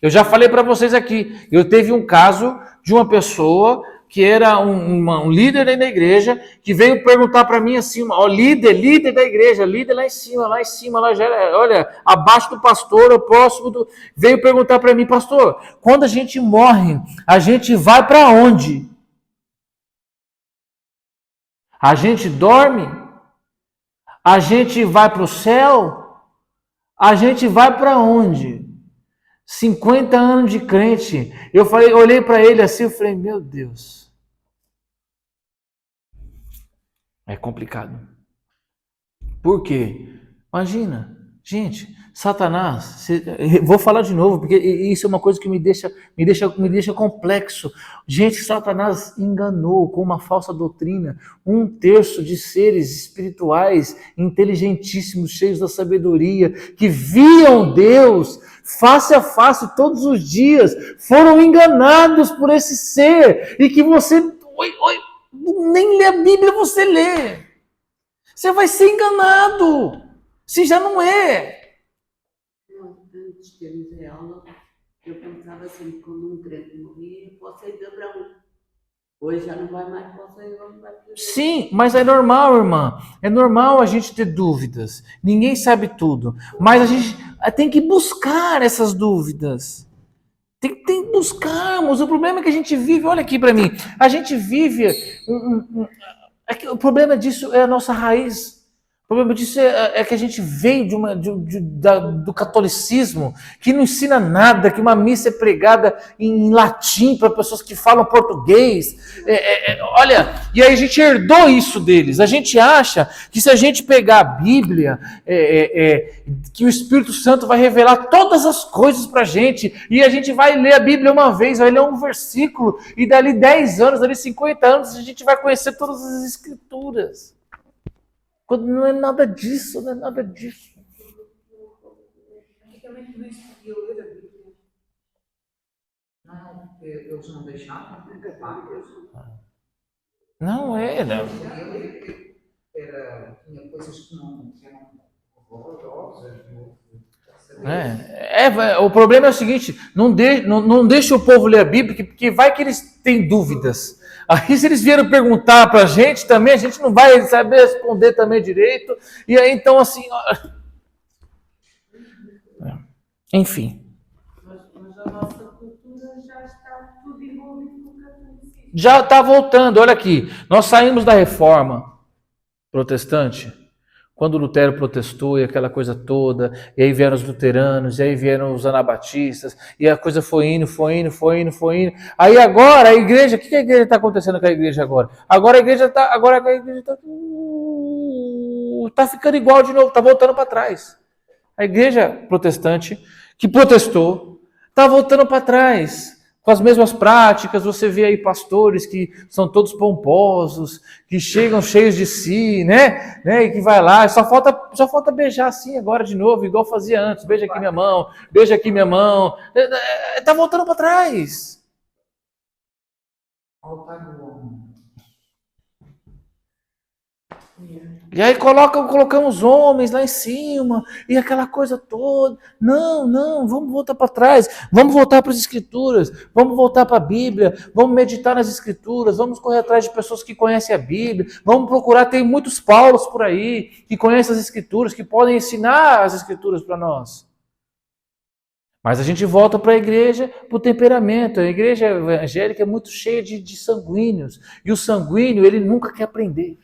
Eu já falei para vocês aqui, eu teve um caso de uma pessoa que era um líder da igreja, que veio perguntar para mim assim, ó, líder da igreja, líder lá em cima, lá já era, olha, abaixo do pastor, o próximo do... Veio perguntar para mim, pastor, quando a gente morre, a gente vai para onde? A gente dorme? A gente vai para o céu? A gente vai para onde? 50 anos de crente. Eu olhei para ele assim, eu falei, meu Deus. É complicado. Por quê? Imagina, gente, Satanás, vou falar de novo, porque isso é uma coisa que me deixa complexo. Gente, Satanás enganou com uma falsa doutrina 1/3 de seres espirituais, inteligentíssimos, cheios da sabedoria, que viam Deus face a face todos os dias, foram enganados por esse ser, e que você, nem lê a Bíblia você lê. Você vai ser enganado, se já não é. Antes de termos a aula, eu pensava assim, quando um crente morria, posso ir de Abraão. Hoje já não vai mais, posso ir, não vai ter. Sim, mas é normal, irmã. É normal a gente ter dúvidas. Ninguém sabe tudo. Mas a gente tem que buscar essas dúvidas. Tem que buscarmos. O problema é que a gente vive, olha aqui para mim, a gente vive... o problema disso é a nossa raiz. O problema disso é que a gente veio do catolicismo, que não ensina nada, que uma missa é pregada em latim para pessoas que falam português. Olha, e aí a gente herdou isso deles. A gente acha que se a gente pegar a Bíblia, que o Espírito Santo vai revelar todas as coisas para a gente, e a gente vai ler a Bíblia uma vez, vai ler um versículo, e dali 10 anos, dali 50 anos, a gente vai conhecer todas as Escrituras. Quando não é nada disso, não é nada disso. Antigamente nem se podia ler a Bíblia. Não, porque eles não deixavam, Não é, não. Tinha coisas que não eram horrorosas. O problema é o seguinte, não deixa o povo ler a Bíblia, porque vai que eles têm dúvidas. Aí se eles vieram perguntar para a gente também, a gente não vai saber responder também direito. E aí então assim... Enfim. Mas a nossa cultura já está tudo envolvido com o catolicismo. Já está voltando, olha aqui. Nós saímos da reforma protestante, quando Lutero protestou e aquela coisa toda, e aí vieram os luteranos, e aí vieram os anabatistas, e a coisa foi indo. Aí agora a igreja, o que a igreja está acontecendo com a igreja agora? Agora a igreja está ficando igual de novo, está voltando para trás. A igreja protestante, que protestou, está voltando para trás. Com as mesmas práticas, você vê aí pastores que são todos pomposos, que chegam cheios de si, né? E que vai lá, só falta beijar assim agora de novo, igual fazia antes. Beija aqui minha mão, beija aqui minha mão. Tá voltando para trás. E aí colocamos homens lá em cima, e aquela coisa toda. Não, vamos voltar para trás, vamos voltar para as Escrituras, vamos voltar para a Bíblia, vamos meditar nas Escrituras, vamos correr atrás de pessoas que conhecem a Bíblia, vamos procurar, tem muitos Paulos por aí, que conhecem as Escrituras, que podem ensinar as Escrituras para nós. Mas a gente volta para a igreja, para o temperamento. A igreja evangélica é muito cheia de sanguíneos. E o sanguíneo, ele nunca quer aprender.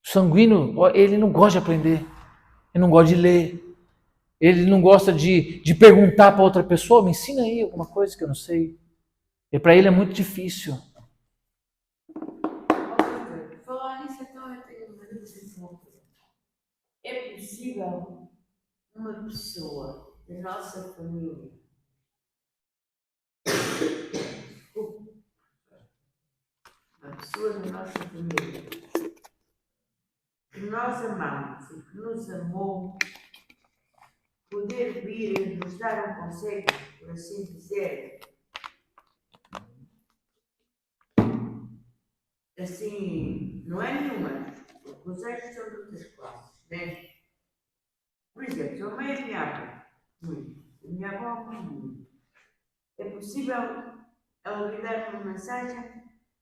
O sanguíneo, ele não gosta de aprender. Ele não gosta de ler. Ele não gosta de perguntar para outra pessoa, me ensina aí alguma coisa que eu não sei. E para ele é muito difícil. Falar nisso, então, eu tenho uma dúvida. É possível uma pessoa da nossa família que nós amamos e que nos amou poder vir e nos dar um conselho, por assim dizer, assim, não é nenhuma, os conselhos são de outras classes, né? Por exemplo, eu amei a minha avó muito, a minha avó muito. É possível ela lhe dar uma mensagem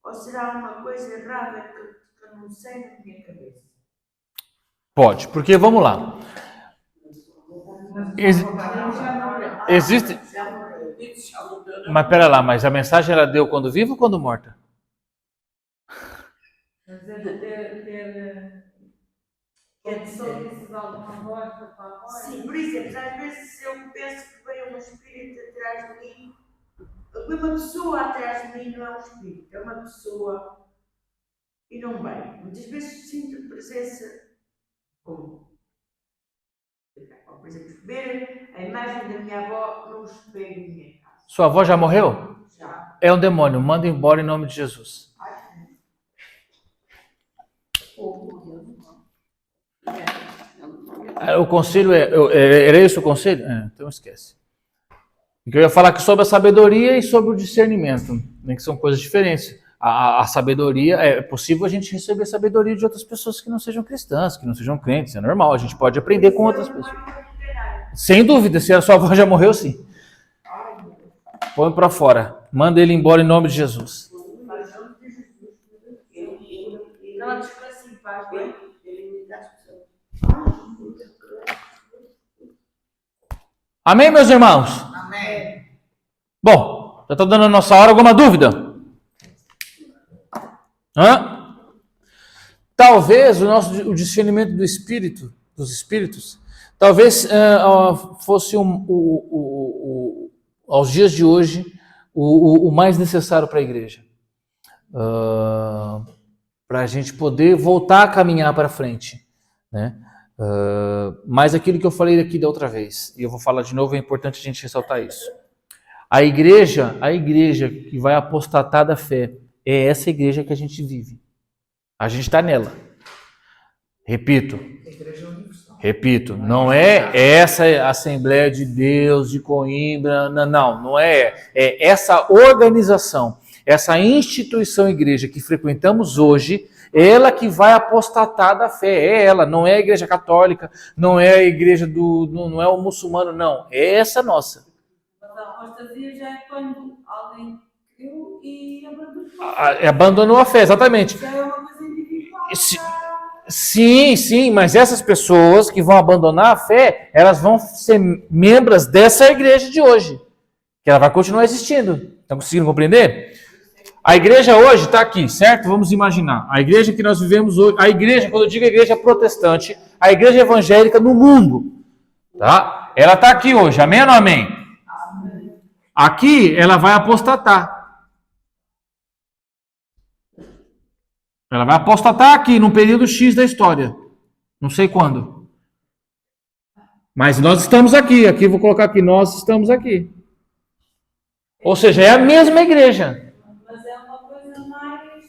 ou será uma coisa errada que eu não sei na minha cabeça? Pode, porque vamos lá. Existe. Mas pera lá, mas a mensagem ela deu quando viva ou quando morta? Mas é de ter de alguma voz para a avó. Sim, por exemplo, às vezes eu penso que vem um espírito atrás de mim. Uma pessoa atrás de mim não é um espírito, é uma pessoa e não vem. Muitas vezes sinto presença como, por exemplo, ver a imagem da minha avó no espelho da minha casa. Sua avó já morreu? Já. É um demônio, manda embora em nome de Jesus. O conselho era esse o conselho? Então esquece. Eu ia falar que sobre a sabedoria e sobre o discernimento, né, que são coisas diferentes. A sabedoria, é possível a gente receber sabedoria de outras pessoas que não sejam cristãs, que não sejam crentes, é normal, a gente pode aprender com outras pessoas. Sem dúvida, se a sua avó já morreu, sim. Põe para fora, manda ele embora em nome de Jesus. Ela descansa em paz, bem? Amém, meus irmãos? Amém. Bom, já está dando a nossa hora. Alguma dúvida? Talvez o discernimento dos espíritos, talvez fosse aos dias de hoje o mais necessário para a igreja. Para a gente poder voltar a caminhar para frente, né? Mas aquilo que eu falei aqui da outra vez, e eu vou falar de novo, é importante a gente ressaltar isso. A igreja que vai apostatar da fé, é essa igreja que a gente vive. A gente está nela. Repito, não é essa Assembleia de Deus de Coimbra, não é. É essa organização, essa instituição igreja que frequentamos hoje, ela que vai apostatar da fé, é ela, não é a igreja católica, não é a igreja não é o muçulmano, não, é essa nossa. Mas a apostasia já é quando alguém creu e Abandonou a fé, exatamente. Já é uma coisa individual. Sim, mas essas pessoas que vão abandonar a fé, elas vão ser membros dessa igreja de hoje, que ela vai continuar existindo. Estão conseguindo compreender? A igreja hoje está aqui, certo? Vamos imaginar. A igreja que nós vivemos hoje, a igreja, quando eu digo a igreja protestante, a igreja evangélica no mundo, tá? Ela está aqui hoje, amém ou não amém? Amém. Aqui ela vai apostatar. Ela vai apostatar aqui, num período X da história. Não sei quando. Mas nós estamos aqui. Aqui vou colocar aqui, nós estamos aqui. Ou seja, é a mesma igreja. Mas é uma coisa mais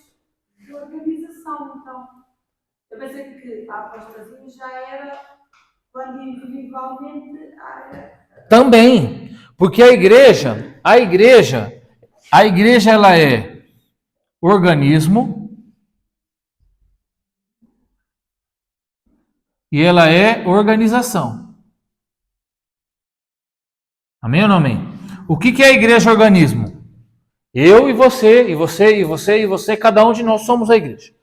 de organização, então. Eu pensei que a apostasia já era quando individualmente Também, porque a igreja ela é organismo e ela é organização. Amém ou não amém? O que é a igreja organismo? Eu e você, cada um de nós somos a igreja.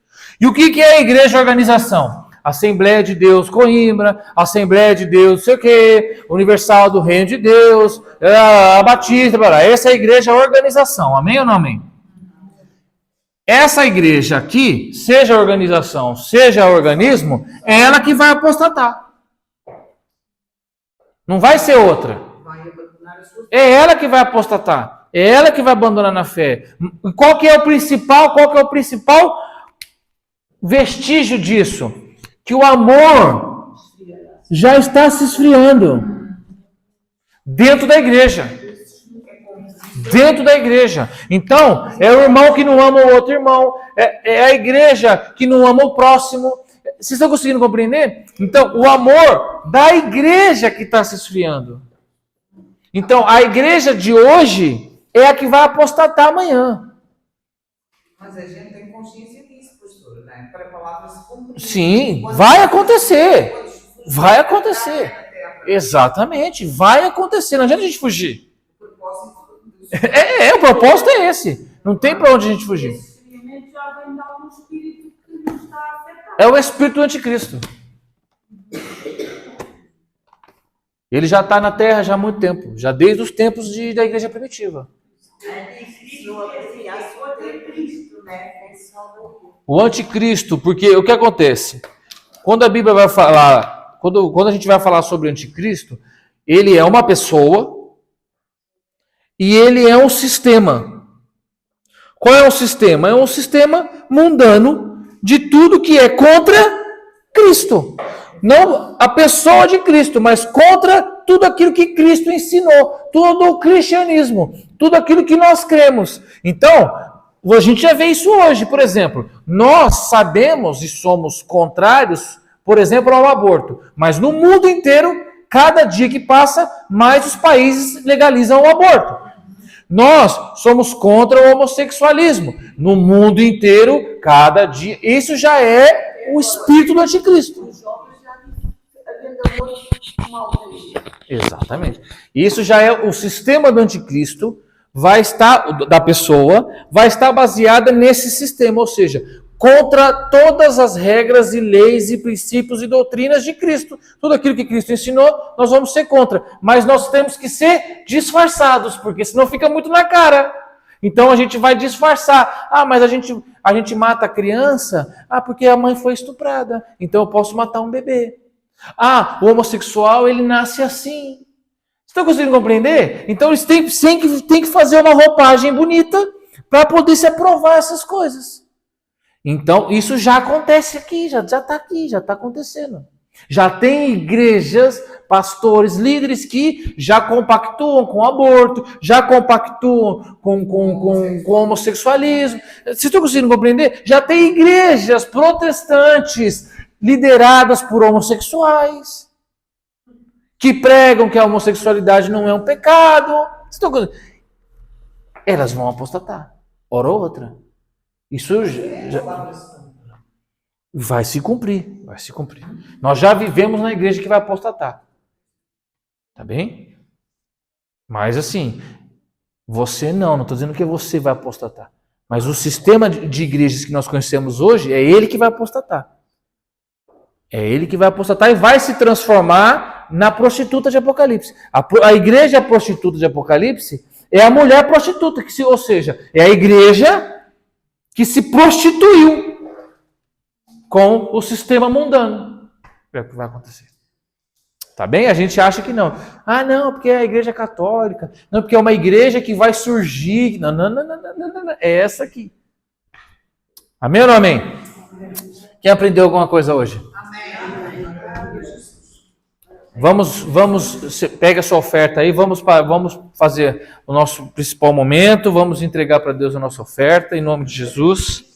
E o que é a igreja organização? Assembleia de Deus Coimbra, Assembleia de Deus não sei o quê, Universal do Reino de Deus, a Batista, essa é a igreja, a organização, amém ou não amém? Essa igreja aqui, seja organização, seja organismo, é ela que vai apostatar. Não vai ser outra. Vai abandonar a sua É ela que vai apostatar. É ela que vai abandonar na fé. Qual que é o principal vestígio disso? Que o amor já está se esfriando dentro da igreja. Dentro da igreja. Então, é o irmão que não ama o outro irmão. É a igreja que não ama o próximo. Vocês estão conseguindo compreender? Então, o amor da igreja que está se esfriando. Então, a igreja de hoje é a que vai apostatar amanhã. Mas a gente tem consciência disso, pastor, não é? Para a palavra se cumprir. Sim, vai acontecer. Vai acontecer. Exatamente, vai acontecer. Não adianta a gente fugir. O propósito O propósito é esse. Não tem para onde a gente fugir. Esse experimento já vem de algum espírito que nos está a afetar. É o espírito do anticristo. Ele já está na Terra já há muito tempo. Já desde os tempos da igreja primitiva. O anticristo, porque o que acontece? Quando a Bíblia vai falar, quando a gente vai falar sobre o anticristo, ele é uma pessoa e ele é um sistema. Qual é o sistema? É um sistema mundano de tudo que é contra Cristo. Não a pessoa de Cristo, mas contra tudo aquilo que Cristo ensinou, todo o cristianismo, tudo aquilo que nós cremos. Então, a gente já vê isso hoje, por exemplo. Nós sabemos e somos contrários, por exemplo, ao aborto. Mas no mundo inteiro, cada dia que passa, mais os países legalizam o aborto. Nós somos contra o homossexualismo. No mundo inteiro, cada dia. Isso já é o espírito do anticristo. Exatamente. Isso já é o sistema do anticristo, vai estar, da pessoa, vai estar baseada nesse sistema, ou seja, contra todas as regras e leis e princípios e doutrinas de Cristo. Tudo aquilo que Cristo ensinou, nós vamos ser contra. Mas nós temos que ser disfarçados, porque senão fica muito na cara. Então a gente vai disfarçar. Mas a gente mata a criança? porque a mãe foi estuprada. Então eu posso matar um bebê. O homossexual, ele nasce assim. Estão conseguindo compreender? Então eles têm que fazer uma roupagem bonita para poder se aprovar essas coisas. Então, isso já acontece aqui, já está aqui, já está acontecendo. Já tem igrejas, pastores, líderes que já compactuam com o aborto, já compactuam com o homossexualismo. Vocês estão conseguindo compreender? Já tem igrejas protestantes lideradas por homossexuais, que pregam que a homossexualidade não é um pecado. Elas vão apostatar, hora ou outra. Isso já vai se cumprir, vai se cumprir. Nós já vivemos na igreja que vai apostatar. Tá bem? Mas assim, você não estou dizendo que você vai apostatar. Mas o sistema de igrejas que nós conhecemos hoje, é ele que vai apostatar. É ele que vai apostatar e vai se transformar na prostituta de Apocalipse. A igreja prostituta de Apocalipse é a mulher prostituta, ou seja, é a igreja que se prostituiu com o sistema mundano. É o que vai acontecer. Tá bem? A gente acha que não. Não, porque é a igreja católica. Não, porque é uma igreja que vai surgir. Não. É essa aqui. Amém ou não amém? Quem aprendeu alguma coisa hoje? Vamos, pega a sua oferta aí, vamos fazer o nosso principal momento, vamos entregar para Deus a nossa oferta, em nome de Jesus.